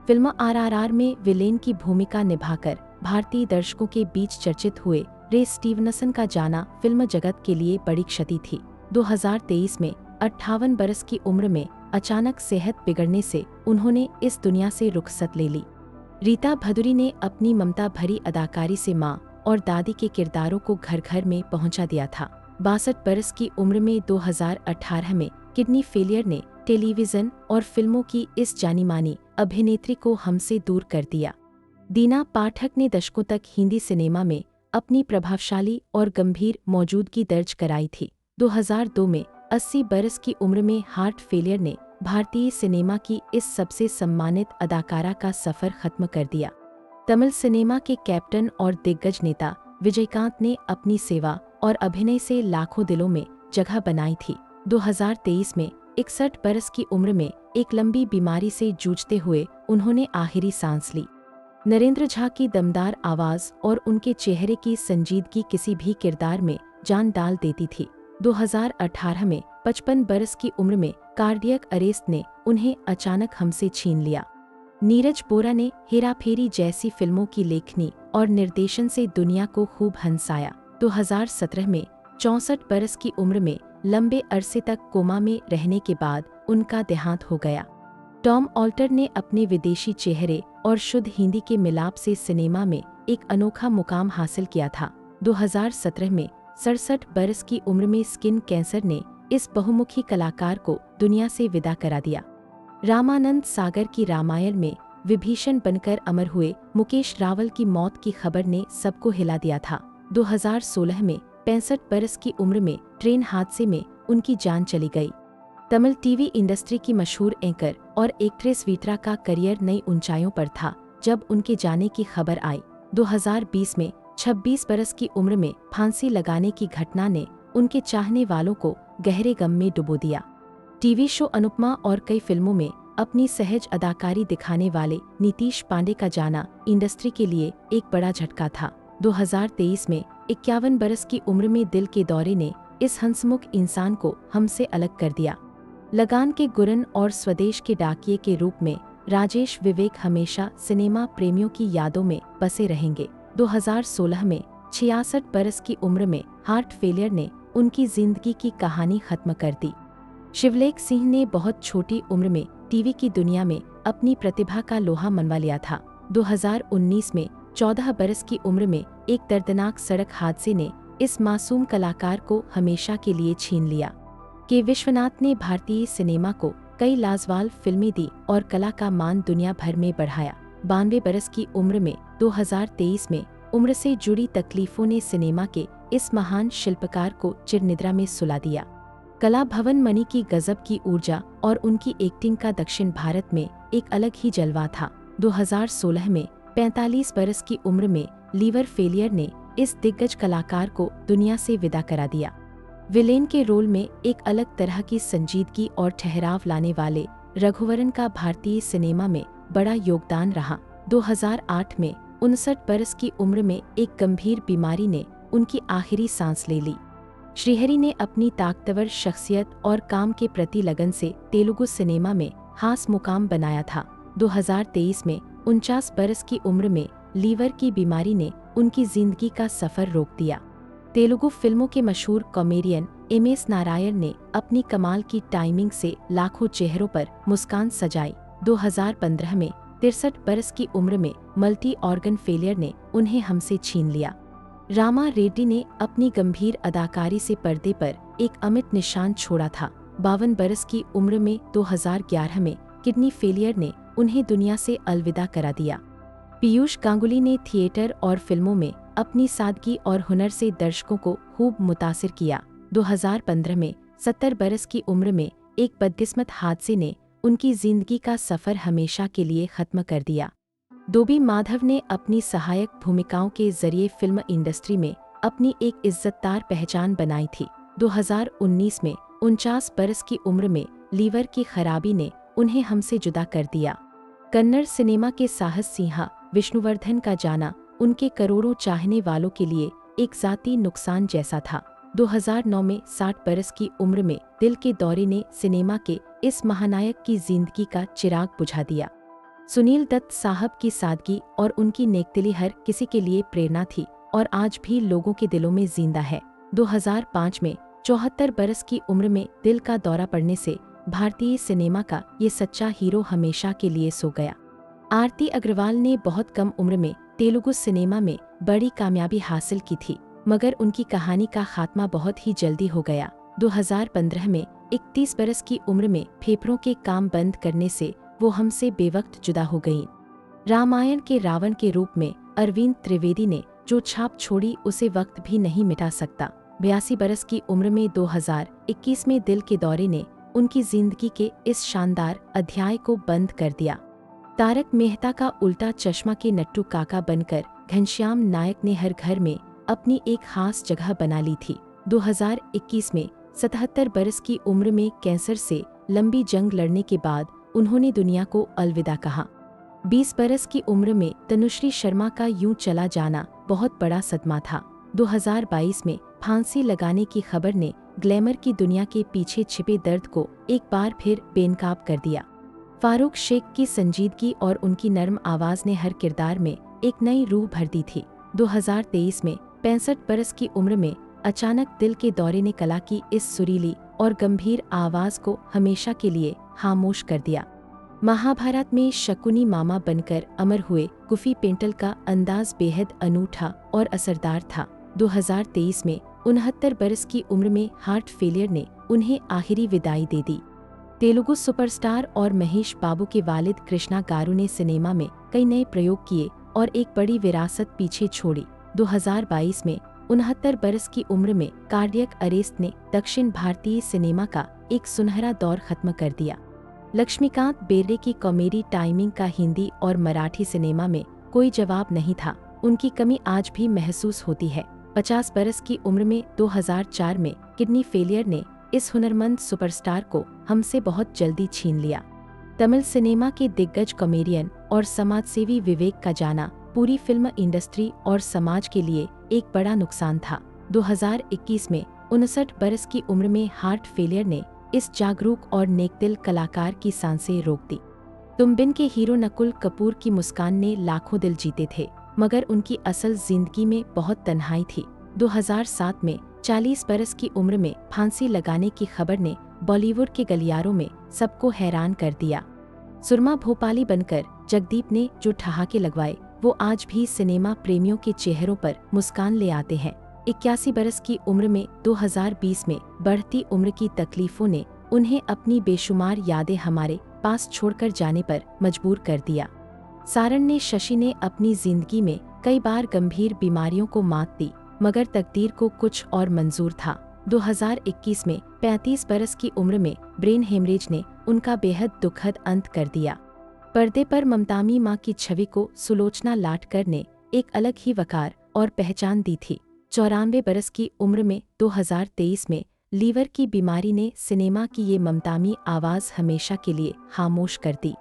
फिल्म RRR में विलेन की भूमिका निभाकर भारतीय दर्शकों के बीच चर्चित हुए रे स्टीवनसन का जाना फिल्म जगत के लिए बड़ी क्षति थी। 2023 में 58 बरस की उम्र में अचानक सेहत बिगड़ने से उन्होंने इस दुनिया से रुखसत ले ली। रीता भदुरी ने अपनी ममता भरी अदाकारी से मां और दादी के किरदारों को घर घर में पहुंचा दिया था। 62 बरस की उम्र में 2018 में किडनी फेलियर ने टेलीविजन और फिल्मों की इस जानी मानी अभिनेत्री को हमसे दूर कर दिया। दीना पाठक ने दशकों तक हिंदी सिनेमा में अपनी प्रभावशाली और गंभीर मौजूदगी दर्ज कराई थी। 2002 में 80 बरस की उम्र में हार्ट फेलियर ने भारतीय सिनेमा की इस सबसे सम्मानित अदाकारा का सफर खत्म कर दिया। तमिल सिनेमा के कैप्टन और दिग्गज नेता विजयकांत ने अपनी सेवा और अभिनय से लाखों दिलों में जगह बनाई थी। 2023 में 61 बरस की उम्र में एक लंबी बीमारी से जूझते हुए उन्होंने आखिरी सांस ली। नरेंद्र झा की दमदार आवाज और उनके चेहरे की संजीदगी किसी भी किरदार में जान डाल देती थी। 2018 में 55 बरस की उम्र में कार्डियक अरेस्ट ने उन्हें अचानक हमसे छीन लिया। नीरज बोरा ने हेरा फेरी जैसी फिल्मों की लेखनी और निर्देशन से दुनिया को खूब हंसाया। 2017 में 64 बरस की उम्र में लंबे अरसे तक कोमा में रहने के बाद उनका देहांत हो गया। टॉम ऑल्टर ने अपने विदेशी चेहरे और शुद्ध हिंदी के मिलाप से सिनेमा में एक अनोखा मुकाम हासिल किया था। 2017 में 67 बरस की उम्र में स्किन कैंसर ने इस बहुमुखी कलाकार को दुनिया से विदा करा दिया। रामानंद सागर की रामायण में विभीषण बनकर अमर हुए मुकेश रावल की मौत की खबर ने सबको हिला दिया था। 2016 में 65 बरस की उम्र में ट्रेन हादसे में उनकी जान चली गई। तमिल टीवी इंडस्ट्री की मशहूर एंकर और एक्ट्रेस वीत्रा का करियर नई ऊंचाइयों पर था जब उनके जाने की खबर आई। 2020 में 26 बरस की उम्र में फांसी लगाने की घटना ने उनके चाहने वालों को गहरे गम में डुबो दिया। टीवी शो अनुपमा और कई फिल्मों में अपनी सहज अदाकारी दिखाने वाले नीतीश पांडे का जाना इंडस्ट्री के लिए एक बड़ा झटका था। 2023 में 51 बरस की उम्र में दिल के दौरे ने इस हंसमुख इंसान को हमसे अलग कर दिया। लगान के गुरन और स्वदेश के डाकिये के रूप में राजेश विवेक हमेशा सिनेमा प्रेमियों की यादों में बसे रहेंगे। 2016 में 66 बरस की उम्र में हार्ट फेलियर ने उनकी जिंदगी की कहानी खत्म कर दी। शिवलेख सिंह ने बहुत छोटी उम्र में टीवी की दुनिया में अपनी प्रतिभा का लोहा मनवा लिया था। 2019 में 14 बरस की उम्र में एक दर्दनाक सड़क हादसे ने इस मासूम कलाकार को हमेशा के लिए छीन लिया। के विश्वनाथ ने भारतीय सिनेमा को कई लाजवाब फिल्में दी और कला का मान दुनिया भर में बढ़ाया। 92 बरस की उम्र में 2023 में उम्र से जुड़ी तकलीफों ने सिनेमा के इस महान शिल्पकार को चिरनिद्रा में सुला दिया। कला भवन मणि की गजब की ऊर्जा और उनकी एक्टिंग का दक्षिण भारत में एक अलग ही जलवा था। 2016 में 45 बरस की उम्र में लीवर फेलियर ने इस दिग्गज कलाकार को दुनिया से विदा करा दिया। विलेन के रोल में एक अलग तरह की संजीदगी और ठहराव लाने वाले रघुवरन का भारतीय सिनेमा में बड़ा योगदान रहा। 2008 में 59 बरस की उम्र में एक गंभीर बीमारी ने उनकी आखिरी सांस ले ली। श्रीहरि ने अपनी ताकतवर शख्सियत और काम के प्रति लगन से तेलुगु सिनेमा में खास मुकाम बनाया था। 2023 में 49 बरस की उम्र में लीवर की बीमारी ने उनकी जिंदगी का सफर रोक दिया। तेलुगु फिल्मों के मशहूर कॉमेडियन MS नारायण ने अपनी कमाल की टाइमिंग से लाखों चेहरों पर मुस्कान सजाई। 2015 में 63 बरस की उम्र में मल्टी ऑर्गन फेलियर ने उन्हें हमसे छीन लिया। रामा रेड्डी ने अपनी गंभीर अदाकारी से पर्दे पर एक अमिट निशान छोड़ा था। 52 बरस की उम्र में 2011 में किडनी फेलियर ने उन्हें दुनिया से अलविदा करा दिया। पीयूष गांगुली ने थिएटर और फिल्मों में अपनी सादगी और हुनर से दर्शकों को खूब मुतासिर किया। 2015 में 70 बरस की उम्र में एक बदकिस्मत हादसे ने उनकी जिंदगी का सफर हमेशा के लिए खत्म कर दिया। डोबी माधव ने अपनी सहायक भूमिकाओं के जरिए फिल्म इंडस्ट्री में अपनी एक इज्जतदार पहचान बनाई थी। 2019 में 49 बरस की उम्र में लीवर की खराबी ने उन्हें हमसे जुदा कर दिया। कन्नड़ सिनेमा के साहस सिंहा विष्णुवर्धन का जाना उनके करोड़ों चाहने वालों के लिए एक जाती नुकसान जैसा था। 2009 में 60 बरस की उम्र में दिल के दौरे ने सिनेमा के इस महानायक की जिंदगी का चिराग बुझा दिया। सुनील दत्त साहब की सादगी और उनकी नेकदिली हर किसी के लिए प्रेरणा थी और आज भी लोगों के दिलों में जिंदा है। 2005 में 74 बरस की उम्र में दिल का दौरा पड़ने से भारतीय सिनेमा का ये सच्चा हीरो हमेशा के लिए सो गया। आरती अग्रवाल ने बहुत कम उम्र में तेलुगु सिनेमा में बड़ी कामयाबी हासिल की थी, मगर उनकी कहानी का खात्मा बहुत ही जल्दी हो गया। 2015 में 31 बरस की उम्र में फेफड़ों के काम बंद करने से वो हमसे बेवक्त जुदा हो गईं। रामायण के रावण के रूप में अरविंद त्रिवेदी ने जो छाप छोड़ी उसे वक्त भी नहीं मिटा सकता। 82 बरस की उम्र में 2021 में दिल के दौरे ने उनकी जिंदगी के इस शानदार अध्याय को बंद कर दिया। तारक मेहता का उल्टा चश्मा के नट्टू काका बनकर घनश्याम नायक ने हर घर में अपनी एक खास जगह बना ली थी। 2021 में 77 बरस की उम्र में कैंसर से लंबी जंग लड़ने के बाद उन्होंने दुनिया को अलविदा कहा। 20 बरस की उम्र में तनुश्री शर्मा का यूं चला जाना बहुत बड़ा सदमा था। 2022 में फांसी लगाने की खबर ने ग्लैमर की दुनिया के पीछे छिपे दर्द को एक बार फिर बेनकाब कर दिया। फारूक शेख की संजीदगी और उनकी नर्म आवाज ने हर किरदार में एक नई रूह भर दी थी। 2023 में 65 बरस की उम्र में अचानक दिल के दौरे ने कला की इस सुरीली और गंभीर आवाज को हमेशा के लिए खामोश कर दिया। महाभारत में शकुनी मामा बनकर अमर हुए गुफी पेंटल का अंदाज बेहद अनूठा और असरदार था। 2023 में 69 बरस की उम्र में हार्ट फेलियर ने उन्हें आखिरी विदाई दे दी। तेलुगु सुपरस्टार और महेश बाबू के वालिद कृष्णा गारू ने सिनेमा में कई नए प्रयोग किए और एक बड़ी विरासत पीछे छोड़ी। 2022 में 69 बरस की उम्र में कार्डियक अरेस्ट ने दक्षिण भारतीय सिनेमा का एक सुनहरा दौर खत्म कर दिया। लक्ष्मीकांत बेर्डे की कॉमेडी टाइमिंग का हिंदी और मराठी सिनेमा में कोई जवाब नहीं था। उनकी कमी आज भी महसूस होती है। 50 बरस की उम्र में 2004 में किडनी फेलियर ने इस हुनरमंद सुपरस्टार को हमसे बहुत जल्दी छीन लिया। तमिल सिनेमा के दिग्गज कॉमेडियन और समाजसेवी विवेक का जाना पूरी फिल्म इंडस्ट्री और समाज के लिए एक बड़ा नुकसान था। 2021 में 59 बरस की उम्र में हार्ट फेलियर ने इस जागरूक और नेकदिल कलाकार की सांसें रोक दी। तुम बिन के हीरो नकुल कपूर की मुस्कान ने लाखों दिल जीते थे, मगर उनकी असल जिंदगी में बहुत तन्हाई थी। 2007 में 40 बरस की उम्र में फांसी लगाने की खबर ने बॉलीवुड के गलियारों में सबको हैरान कर दिया। सुरमा भोपाली बनकर जगदीप ने जो ठहाके लगवाए वो आज भी सिनेमा प्रेमियों के चेहरों पर मुस्कान ले आते हैं। 81 बरस की उम्र में 2020 में बढ़ती उम्र की तकलीफों ने उन्हें अपनी बेशुमार यादें हमारे पास छोड़कर जाने पर मजबूर कर दिया। सारण ने शशि ने अपनी जिंदगी में कई बार गंभीर बीमारियों को मात दी, मगर तकदीर को कुछ और मंजूर था। 2021 में 35 बरस की उम्र में ब्रेन हेमरेज ने उनका बेहद दुखद अंत कर दिया। पर्दे पर ममतामी मां की छवि को सुलोचना लाटकर ने एक अलग ही वकार और पहचान दी थी। 94 बरस की उम्र में 2023 में लीवर की बीमारी ने सिनेमा की ये ममतामी आवाज हमेशा के लिए खामोश कर दी।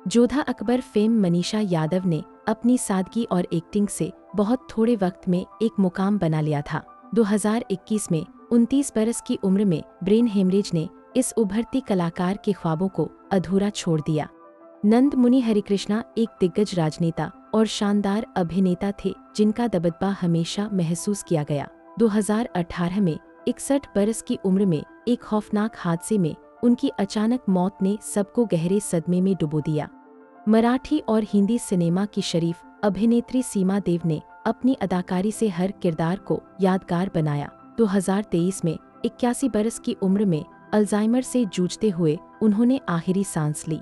जोधा अकबर फेम मनीषा यादव ने अपनी सादगी और एक्टिंग से बहुत थोड़े वक्त में एक मुकाम बना लिया था। 2021 में 29 बरस की उम्र में ब्रेन हेमरेज ने इस उभरती कलाकार के ख्वाबों को अधूरा छोड़ दिया। नंद मुनि हरिकृष्णा एक दिग्गज राजनेता और शानदार अभिनेता थे जिनका दबदबा हमेशा महसूस किया गया। 2018 में 61 बरस की उम्र में एक खौफनाक हादसे में उनकी अचानक मौत ने सबको गहरे सदमे में डुबो दिया। मराठी और हिंदी सिनेमा की शरीफ अभिनेत्री सीमा देव ने अपनी अदाकारी से हर किरदार को यादगार बनाया। 2023 में 81 बरस की उम्र में अल्जाइमर से जूझते हुए उन्होंने आखिरी सांस ली।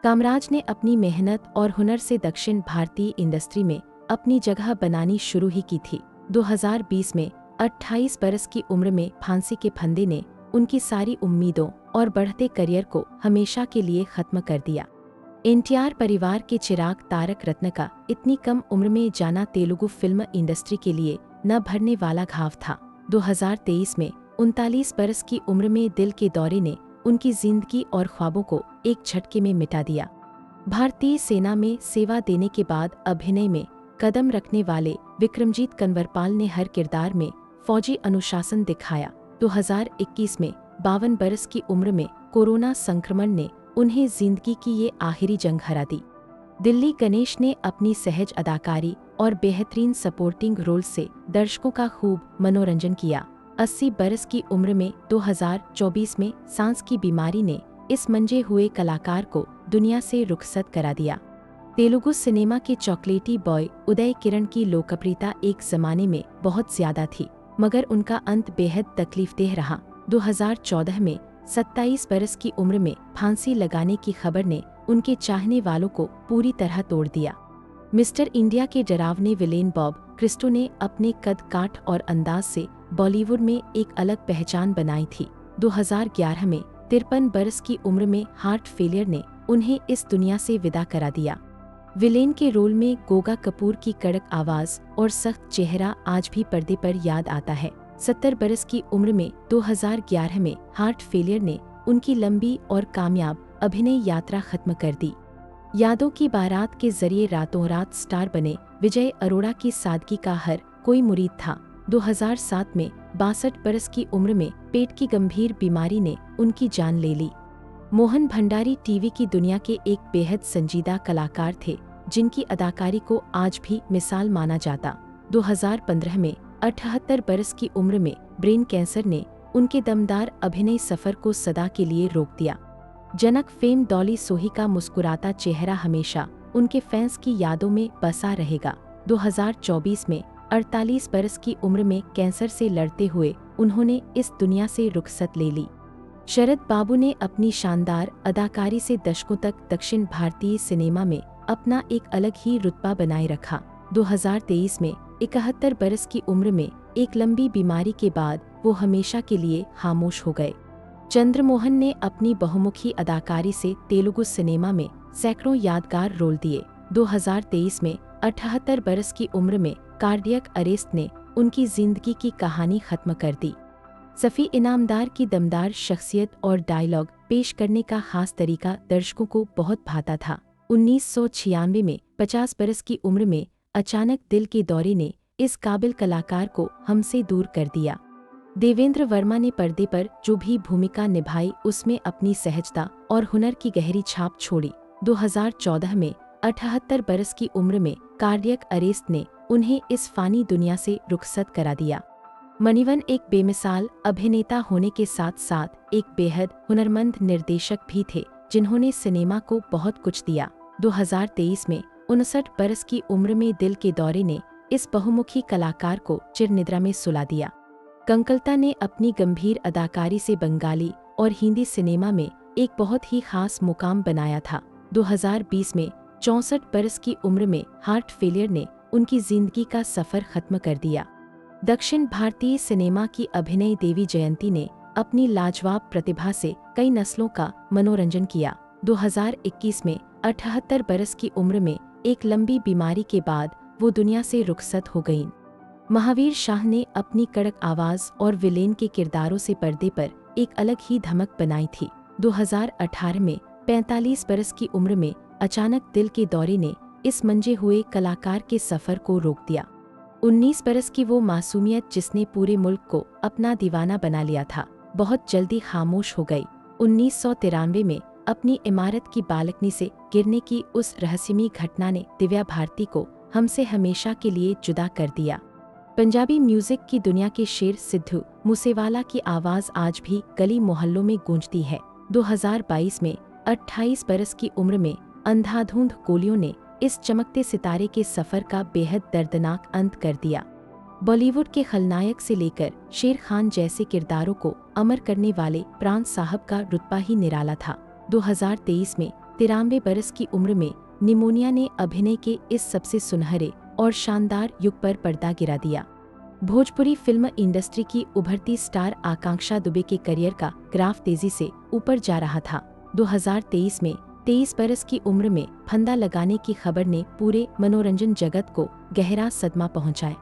कामराज ने अपनी मेहनत और हुनर से दक्षिण भारतीय इंडस्ट्री में अपनी जगह बनानी शुरू ही की थी। 2020 में 28 बरस की उम्र में फांसी के फंदे ने उनकी सारी उम्मीदों और बढ़ते करियर को हमेशा के लिए खत्म कर दिया। एनटीआर परिवार के चिराग तारक रत्न का इतनी कम उम्र में जाना तेलुगु फिल्म इंडस्ट्री के लिए न भरने वाला घाव था। 2023 में 39 बरस की उम्र में दिल के दौरे ने उनकी जिंदगी और ख्वाबों को एक झटके में मिटा दिया। भारतीय सेना में सेवा देने के बाद अभिनय में कदम रखने वाले विक्रमजीत कनवरपाल ने हर किरदार में फौजी अनुशासन दिखाया। 2021 में 52 बरस की उम्र में कोरोना संक्रमण ने उन्हें जिंदगी की ये आखिरी जंग हरा दी। दिल्ली गणेश ने अपनी सहज अदाकारी और बेहतरीन सपोर्टिंग रोल से दर्शकों का खूब मनोरंजन किया। 80 बरस की उम्र में 2024 में सांस की बीमारी ने इस मंजे हुए कलाकार को दुनिया से रुखसत करा दिया। तेलुगु सिनेमा के चॉकलेटी बॉय उदय किरण की लोकप्रियता एक जमाने में बहुत ज्यादा थी, मगर उनका अंत बेहद तकलीफदेह रहा। 2014 में 27 बरस की उम्र में फांसी लगाने की खबर ने उनके चाहने वालों को पूरी तरह तोड़ दिया। मिस्टर इंडिया के डरावने विलेन बॉब क्रिस्टो ने अपने कद काठ और अंदाज से बॉलीवुड में एक अलग पहचान बनाई थी। 2011 में 53 बरस की उम्र में हार्ट फेलियर ने उन्हें इस दुनिया से विदा करा दिया। विलेन के रोल में गोगा कपूर की कड़क आवाज और सख्त चेहरा आज भी पर्दे पर याद आता है। 70 बरस की उम्र में 2011 में हार्ट फेलियर ने उनकी लंबी और कामयाब अभिनय यात्रा खत्म कर दी। यादों की बारात के जरिए रातों रात स्टार बने विजय अरोड़ा की सादगी का हर कोई मुरीद था। 2007 में 62 बरस की उम्र में पेट की गंभीर बीमारी ने उनकी जान ले ली। मोहन भंडारी टीवी की दुनिया के एक बेहद संजीदा कलाकार थे, जिनकी अदाकारी को आज भी मिसाल माना जाता। 2015 में 78 बरस की उम्र में ब्रेन कैंसर ने उनके दमदार अभिनय सफर को सदा के लिए रोक दिया। जनक फेम डॉली सोही का मुस्कुराता चेहरा हमेशा उनके फैंस की यादों में बसा रहेगा। 2024 में 48 बरस की उम्र में कैंसर से लड़ते हुए उन्होंने इस दुनिया से रुखसत ले ली। शरद बाबू ने अपनी शानदार अदाकारी से दशकों तक दक्षिण भारतीय सिनेमा में अपना एक अलग ही रुतबा बनाए रखा। 2023 में 71 बरस की उम्र में एक लंबी बीमारी के बाद वो हमेशा के लिए खामोश हो गए। चंद्रमोहन ने अपनी बहुमुखी अदाकारी से तेलुगु सिनेमा में सैकड़ों यादगार रोल दिए। 2023 में 78 बरस की उम्र में कार्डियक अरेस्ट ने उनकी जिंदगी की कहानी खत्म कर दी। सफ़ी इनामदार की दमदार शख्सियत और डायलॉग पेश करने का खास तरीका दर्शकों को बहुत भाता था। 1996 में 50 बरस की उम्र में अचानक दिल के दौरे ने इस काबिल कलाकार को हमसे दूर कर दिया। देवेंद्र वर्मा ने पर्दे पर जो भी भूमिका निभाई उसमें अपनी सहजता और हुनर की गहरी छाप छोड़ी। 2014 में 78 बरस की उम्र में कार्डियक अरेस्ट ने उन्हें इस फानी दुनिया से रुखसत करा दिया। मणिवन एक बेमिसाल अभिनेता होने के साथ साथ एक बेहद हुनरमंद निर्देशक भी थे, जिन्होंने सिनेमा को बहुत कुछ दिया। 2023 में 59 बरस की उम्र में दिल के दौरे ने इस बहुमुखी कलाकार को चिरनिद्रा में सुला दिया। कंकलता ने अपनी गंभीर अदाकारी से बंगाली और हिंदी सिनेमा में एक बहुत ही खास मुकाम बनाया था। 2020 में 64 बरस की उम्र में हार्ट फेलियर ने उनकी जिंदगी का सफर खत्म कर दिया। दक्षिण भारतीय सिनेमा की अभिनय देवी जयंती ने अपनी लाजवाब प्रतिभा से कई नस्लों का मनोरंजन किया। 2021 में 78 बरस की उम्र में एक लंबी बीमारी के बाद वो दुनिया से रुखसत हो गईं। महावीर शाह ने अपनी कड़क आवाज और विलेन के किरदारों से पर्दे पर एक अलग ही धमक बनाई थी। 2018 में 45 बरस की उम्र में अचानक दिल के दौरे ने इस मंजे हुए कलाकार के सफर को रोक दिया। 19 बरस की वो मासूमियत जिसने पूरे मुल्क को अपना दीवाना बना लिया था, बहुत जल्दी खामोश हो गई। 1993 में अपनी इमारत की बालकनी से गिरने की उस रहस्यमयी घटना ने दिव्या भारती को हमसे हमेशा के लिए जुदा कर दिया। पंजाबी म्यूजिक की दुनिया के शेर सिद्धू मूसेवाला की आवाज आज भी गली मोहल्लों में गूंजती है। 2022 में 28 बरस की उम्र में अंधाधुंध गोलियों ने इस चमकते सितारे के सफर का बेहद दर्दनाक अंत कर दिया। बॉलीवुड के खलनायक से लेकर शेर खान जैसे किरदारों को अमर करने वाले प्राण साहब का रुतबा ही निराला था। 2023 में 93 बरस की उम्र में निमोनिया ने अभिनय के इस सबसे सुनहरे और शानदार युग पर पर्दा गिरा दिया। भोजपुरी फिल्म इंडस्ट्री की उभरती स्टार आकांक्षा दुबे के करियर का ग्राफ तेजी से ऊपर जा रहा था। 2023 में 23 बरस की उम्र में फंदा लगाने की खबर ने पूरे मनोरंजन जगत को गहरा सदमा पहुंचाया।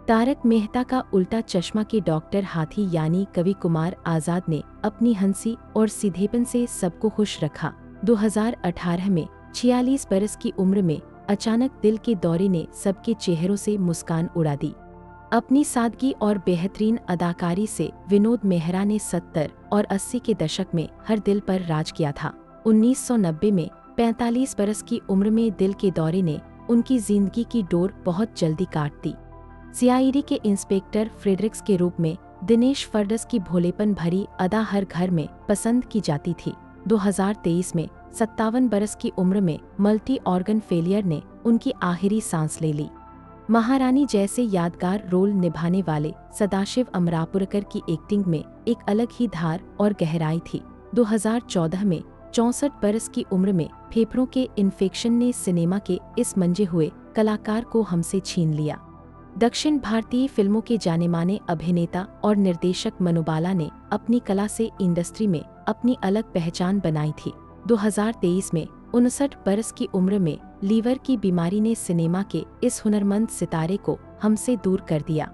तारक मेहता का उल्टा चश्मा के डॉक्टर हाथी यानी कवि कुमार आजाद ने अपनी हंसी और सीधेपन से सबको खुश रखा। 2018 में 46 बरस की उम्र में अचानक दिल के दौरे ने सबके चेहरों से मुस्कान उड़ा दी। अपनी सादगी और बेहतरीन अदाकारी से विनोद मेहरा ने 70 और 80 के दशक में हर दिल पर राज किया था। 1990 में 45 बरस की उम्र में दिल के दौरे ने उनकी जिंदगी की डोर बहुत जल्दी काट दी। सीआईडी के इंस्पेक्टर फ्रेडरिक्स के रूप में दिनेश फर्डस की भोलेपन भरी अदा हर घर में पसंद की जाती थी। 2023 में 57 बरस की उम्र में मल्टी ऑर्गन फेलियर ने उनकी आखिरी सांस ले ली। महारानी जैसे यादगार रोल निभाने वाले सदाशिव अमरापुरकर की एक्टिंग में एक अलग ही धार और गहराई थी। 2014 में 64 बरस की उम्र में फेफड़ों के इन्फेक्शन ने सिनेमा के इस मंजे हुए कलाकार को हमसे छीन लिया। दक्षिण भारतीय फिल्मों के जाने-माने अभिनेता और निर्देशक मनुबाला ने अपनी कला से इंडस्ट्री में अपनी अलग पहचान बनाई थी। 2023 में 59 बरस की उम्र में लीवर की बीमारी ने सिनेमा के इस हुनरमंद सितारे को हमसे दूर कर दिया।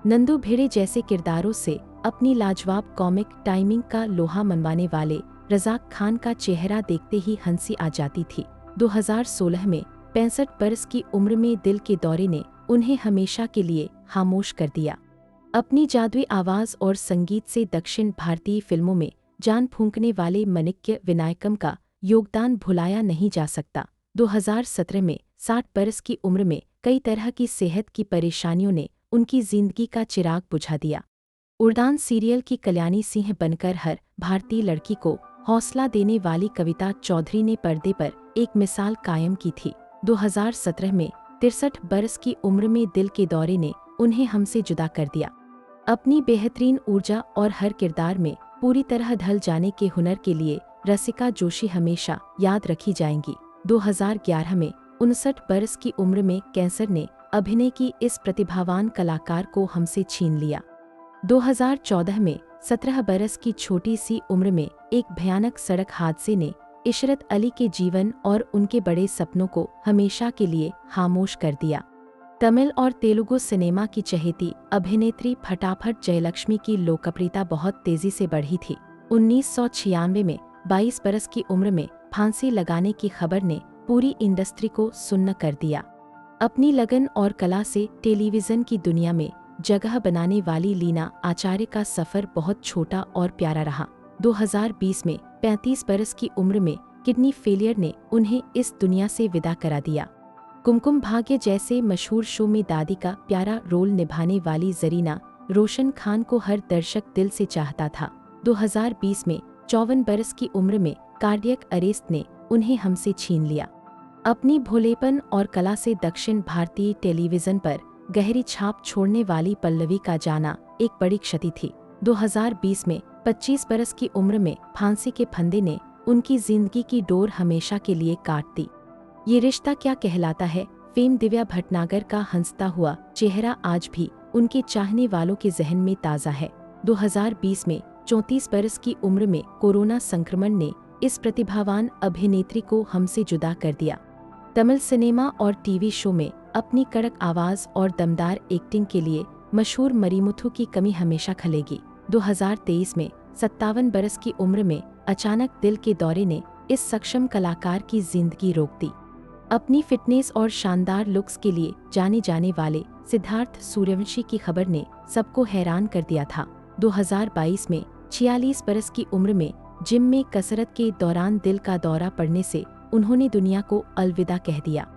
नंदू भिड़े जैसे किरदारों से अपनी लाजवाब कॉमिक टाइमिंग का लोहा मनवाने वाले रज़ाक खान का चेहरा देखते ही हंसी आ जाती थी। 2016 में 65 बरस की उम्र में दिल के दौरे ने उन्हें हमेशा के लिए खामोश कर दिया। अपनी जादुई आवाज़ और संगीत से दक्षिण भारतीय फिल्मों में जान फूंकने वाले माणिक्य विनायकम का योगदान भुलाया नहीं जा सकता। 2017 में 60 बरस की उम्र में कई तरह की सेहत की परेशानियों ने उनकी जिंदगी का चिराग बुझा दिया। उड़ान सीरियल की कल्याणी सिंह बनकर हर भारतीय लड़की को हौसला देने वाली कविता चौधरी ने पर्दे पर एक मिसाल कायम की थी। 2017 में 63 बरस की उम्र में दिल के दौरे ने उन्हें हमसे जुदा कर दिया। अपनी बेहतरीन ऊर्जा और हर किरदार में पूरी तरह ढल जाने के हुनर के लिए रसिका जोशी हमेशा याद रखी जाएंगी। 2011 में 59 बरस की उम्र में कैंसर ने अभिनय की इस प्रतिभावान कलाकार को हमसे छीन लिया। 2014 में 17 बरस की छोटी सी उम्र में एक भयानक सड़क हादसे ने इशरत अली के जीवन और उनके बड़े सपनों को हमेशा के लिए खामोश कर दिया। तमिल और तेलुगु सिनेमा की चहेती अभिनेत्री फटाफट जयलक्ष्मी की लोकप्रियता बहुत तेजी से बढ़ी थी। 1996 में 22 बरस की उम्र में फांसी लगाने की खबर ने पूरी इंडस्ट्री को सुन्न कर दिया। अपनी लगन और कला से टेलीविजन की दुनिया में जगह बनाने वाली लीना आचार्य का सफर बहुत छोटा और प्यारा रहा। 2020 में 35 बरस की उम्र में किडनी फेलियर ने उन्हें इस दुनिया से विदा करा दिया। कुमकुम भाग्य जैसे मशहूर शो में दादी का प्यारा रोल निभाने वाली जरीना रोशन खान को हर दर्शक दिल से चाहता था। 2020 में 54 बरस की उम्र में कार्डियक अरेस्ट ने उन्हें हमसे छीन लिया। अपनी भोलेपन और कला से दक्षिण भारतीय टेलीविजन पर गहरी छाप छोड़ने वाली पल्लवी का जाना एक बड़ी क्षति थी। 2020 में 25 बरस की उम्र में फांसी के फंदे ने उनकी जिंदगी की डोर हमेशा के लिए काट दी। ये रिश्ता क्या कहलाता है फेम दिव्या भटनागर का हंसता हुआ चेहरा आज भी उनके चाहने वालों के जहन में ताज़ा है। 2020 में 34 बरस की उम्र में कोरोना संक्रमण ने इस प्रतिभावान अभिनेत्री को हमसे जुदा कर दिया। तमिल सिनेमा और टीवी शो में अपनी कड़क आवाज़ और दमदार एक्टिंग के लिए मशहूर मरीमुथु की कमी हमेशा खलेगी। 2023 में 57 बरस की उम्र में अचानक दिल के दौरे ने इस सक्षम कलाकार की जिंदगी रोक दी। अपनी फिटनेस और शानदार लुक्स के लिए जाने जाने वाले सिद्धार्थ सूर्यवंशी की खबर ने सबको हैरान कर दिया था। 2022 में 46 बरस की उम्र में जिम में कसरत के दौरान दिल का दौरा पड़ने से उन्होंने दुनिया को अलविदा कह दिया।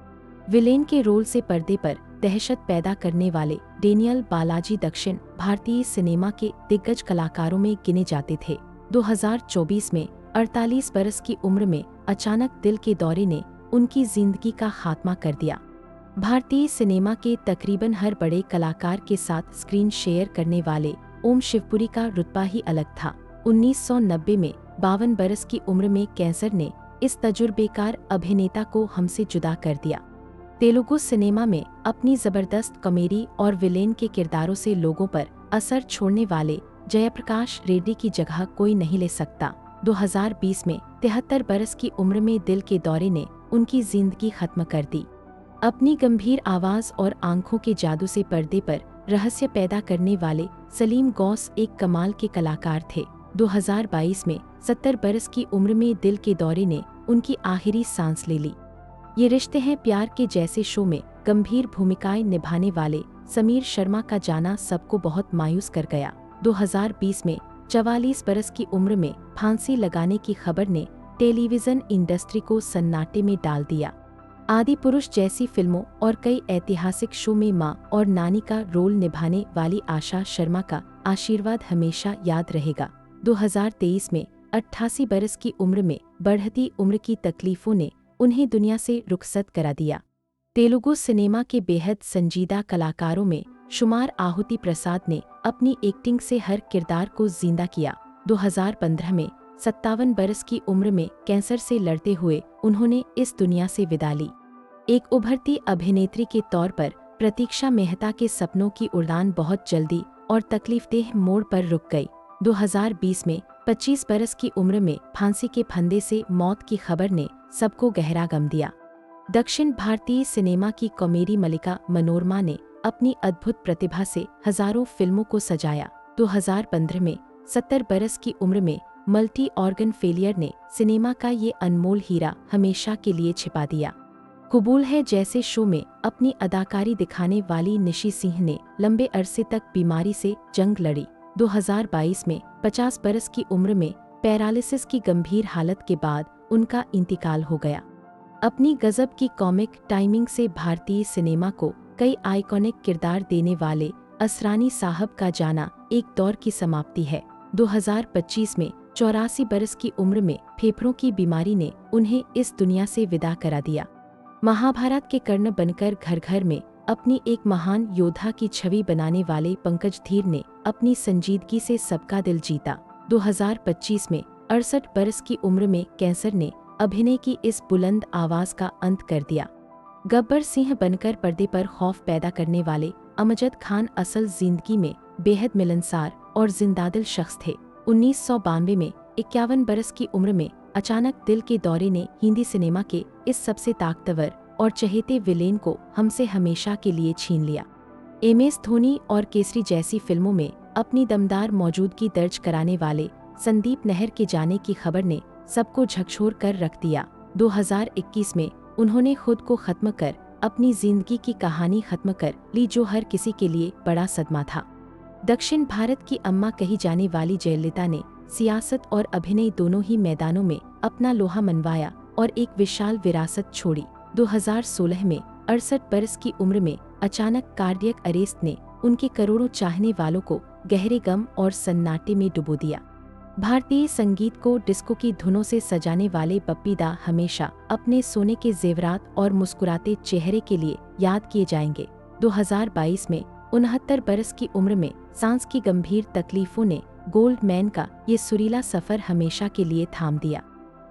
विलेन के रोल से पर्दे पर दहशत पैदा करने वाले डेनियल बालाजी दक्षिण भारतीय सिनेमा के दिग्गज कलाकारों में गिने जाते थे। 2024 में 48 बरस की उम्र में अचानक दिल के दौरे ने उनकी जिंदगी का खात्मा कर दिया। भारतीय सिनेमा के तकरीबन हर बड़े कलाकार के साथ स्क्रीन शेयर करने वाले ओम शिवपुरी का रुतबा ही अलग था। 1990 में 52 बरस की उम्र में कैंसर ने इस तजुर्बेकार अभिनेता को हमसे जुदा कर दिया। तेलुगु सिनेमा में अपनी जबरदस्त कॉमेडी और विलेन के किरदारों से लोगों पर असर छोड़ने वाले जयप्रकाश रेड्डी की जगह कोई नहीं ले सकता। 2020 में 73 बरस की उम्र में दिल के दौरे ने उनकी जिंदगी खत्म कर दी। अपनी गंभीर आवाज और आंखों के जादू से पर्दे पर रहस्य पैदा करने वाले सलीम गौस एक कमाल के कलाकार थे। 2022 में 70 बरस की उम्र में दिल के दौरे ने उनकी आखिरी सांस ले ली। ये रिश्ते हैं प्यार के जैसे शो में गंभीर भूमिकाएं निभाने वाले समीर शर्मा का जाना सबको बहुत मायूस कर गया। 2020 में 44 बरस की उम्र में फांसी लगाने की खबर ने टेलीविजन इंडस्ट्री को सन्नाटे में डाल दिया। आदि पुरुष जैसी फिल्मों और कई ऐतिहासिक शो में मां और नानी का रोल निभाने वाली आशा शर्मा का आशीर्वाद हमेशा याद रहेगा। 2023 में 88 बरस की उम्र में बढ़ती उम्र की तकलीफों ने उन्हें दुनिया से रुखसत करा दिया। तेलुगु सिनेमा के बेहद संजीदा कलाकारों में शुमार आहुति प्रसाद ने अपनी एक्टिंग से हर किरदार को जिंदा किया। 2015 में 57 बरस की उम्र में कैंसर से लड़ते हुए उन्होंने इस दुनिया से विदा ली। एक उभरती अभिनेत्री के तौर पर प्रतीक्षा मेहता के सपनों की उड़ान बहुत जल्दी और तकलीफदेह मोड़ पर रुक गई। 2020 में 25 बरस की उम्र में फांसी के फंदे से मौत की खबर ने सबको गहरा गम दिया। दक्षिण भारतीय सिनेमा की कॉमेडी मलिका मनोरमा ने अपनी अद्भुत प्रतिभा से हजारों फिल्मों को सजाया। 2015 में 70 बरस की उम्र में मल्टी ऑर्गन फेलियर ने सिनेमा का ये अनमोल हीरा हमेशा के लिए छिपा दिया। कबूल है जैसे शो में अपनी अदाकारी दिखाने वाली निशी सिंह ने लंबे अरसे तक बीमारी से जंग लड़ी। 2022 में 50 बरस की उम्र में पैरालिसिस की गंभीर हालत के बाद उनका इंतकाल हो गया। अपनी गजब की कॉमिक टाइमिंग से भारतीय सिनेमा को कई आइकॉनिक किरदार देने वाले असरानी साहब का जाना एक दौर की समाप्ति है। 2025 में 84 बरस की उम्र में फेफड़ों की बीमारी ने उन्हें इस दुनिया से विदा करा दिया। महाभारत के कर्ण बनकर घर घर में अपनी एक महान योद्धा की छवि बनाने वाले पंकज धीर ने अपनी संजीदगी से सबका दिल जीता। 2025 में 68 बरस की उम्र में कैंसर ने अभिनय की इस बुलंद आवाज का अंत कर दिया। गब्बर सिंह बनकर पर्दे पर खौफ पैदा करने वाले अमजद खान असल जिंदगी में बेहद मिलनसार और जिंदादिल शख्स थे। 1992 में 51 बरस की उम्र में अचानक दिल के दौरे ने हिंदी सिनेमा के इस सबसे ताकतवर और चहेते विलेन को हमसे हमेशा के लिए छीन लिया। MS धोनी और केसरी जैसी फिल्मों में अपनी दमदार मौजूदगी दर्ज कराने वाले संदीप नहर के जाने की खबर ने सबको झकझोर कर रख दिया। 2021 में उन्होंने खुद को खत्म कर अपनी जिंदगी की कहानी खत्म कर ली, जो हर किसी के लिए बड़ा सदमा था। दक्षिण भारत की अम्मा कही जाने वाली जयललिता ने सियासत और अभिनय दोनों ही मैदानों में अपना लोहा मनवाया और एक विशाल विरासत छोड़ी। 2016 में 68 बरस की उम्र में अचानक कार्डियक अरेस्ट ने उनके करोड़ों चाहने वालों को गहरे गम और सन्नाटे में डुबो दिया। भारतीय संगीत को डिस्को की धुनों से सजाने वाले बप्पी दा हमेशा अपने सोने के जेवरात और मुस्कुराते चेहरे के लिए याद किए जाएंगे। 2022 में 69 बरस की उम्र में सांस की गंभीर तकलीफों ने गोल्ड मैन का ये सुरीला सफर हमेशा के लिए थाम दिया।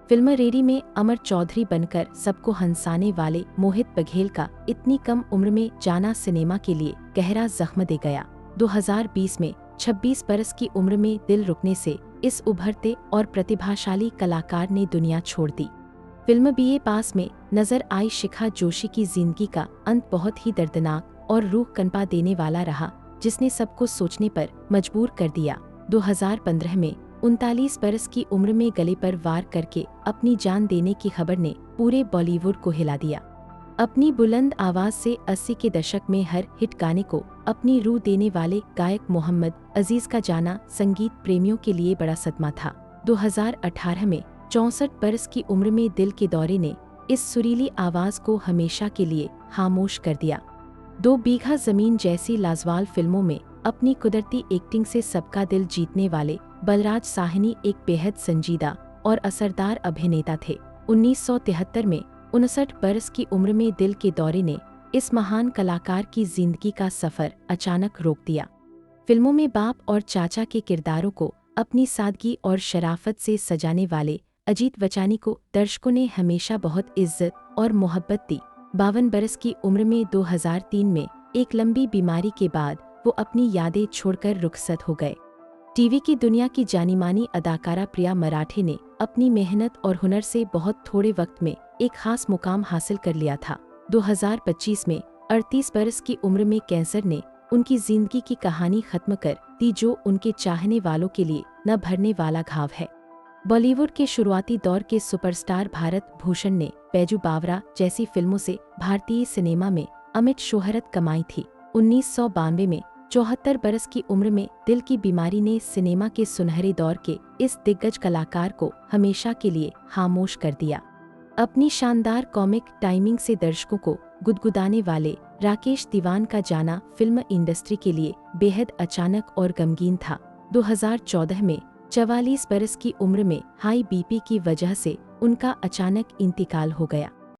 फिल्म रेडी में अमर चौधरी बनकर सबको हंसाने वाले मोहित बघेल का इतनी कम उम्र में जाना सिनेमा के लिए गहरा जख्म दे गया। 2020 में 26 बरस की उम्र में दिल रुकने से इस उभरते और प्रतिभाशाली कलाकार ने दुनिया छोड़ दी। फिल्म BA पास में नजर आई शिखा जोशी की जिंदगी का अंत बहुत ही दर्दनाक और रूह कंपा देने वाला रहा, जिसने सबको सोचने पर मजबूर कर दिया। 2015 में 39 बरस की उम्र में गले पर वार करके अपनी जान देने की खबर ने पूरे बॉलीवुड को हिला दिया। अपनी बुलंद आवाज से 80 के दशक में हर हिट गाने को अपनी रूह देने वाले गायक मोहम्मद अजीज का जाना संगीत प्रेमियों के लिए बड़ा सदमा था। 2018 में 64 बरस की उम्र में दिल के दौरे ने इस सुरीली आवाज को हमेशा के लिए खामोश कर दिया। 2 बीघा जमीन जैसी लाजवाब फिल्मों में अपनी कुदरती एक्टिंग से सबका दिल जीतने वाले बलराज साहनी एक बेहद संजीदा और असरदार अभिनेता थे। 1973 में 59 बरस की उम्र में दिल के दौरे ने इस महान कलाकार की जिंदगी का सफर अचानक रोक दिया। फिल्मों में बाप और चाचा के किरदारों को अपनी सादगी और शराफत से सजाने वाले अजीत वचानी को दर्शकों ने हमेशा बहुत इज्जत और मोहब्बत दी। 52 बरस की उम्र में 2003 में एक लंबी बीमारी के बाद वो अपनी यादें छोड़कर रुखसत हो गए। टीवी की दुनिया की जानी-मानी अदाकारा प्रिया मराठे ने अपनी मेहनत और हुनर से बहुत थोड़े वक्त में एक खास मुकाम हासिल कर लिया था। 2025 में 38 बरस की उम्र में कैंसर ने उनकी जिंदगी की कहानी खत्म कर दी, जो उनके चाहने वालों के लिए न भरने वाला घाव है। बॉलीवुड के शुरुआती दौर के सुपरस्टार भारत भूषण ने बैजू बावरा जैसी फिल्मों से भारतीय सिनेमा में अमिट शोहरत कमाई थी। 1992 में 74 बरस की उम्र में दिल की बीमारी ने सिनेमा के सुनहरे दौर के इस दिग्गज कलाकार को हमेशा के लिए खामोश कर दिया। अपनी शानदार कॉमिक टाइमिंग से दर्शकों को गुदगुदाने वाले राकेश दीवान का जाना फिल्म इंडस्ट्री के लिए बेहद अचानक और गमगीन था। 2014 में 44 बरस की उम्र में हाई बीपी की वजह से उनका अचानक इंतकाल हो गया।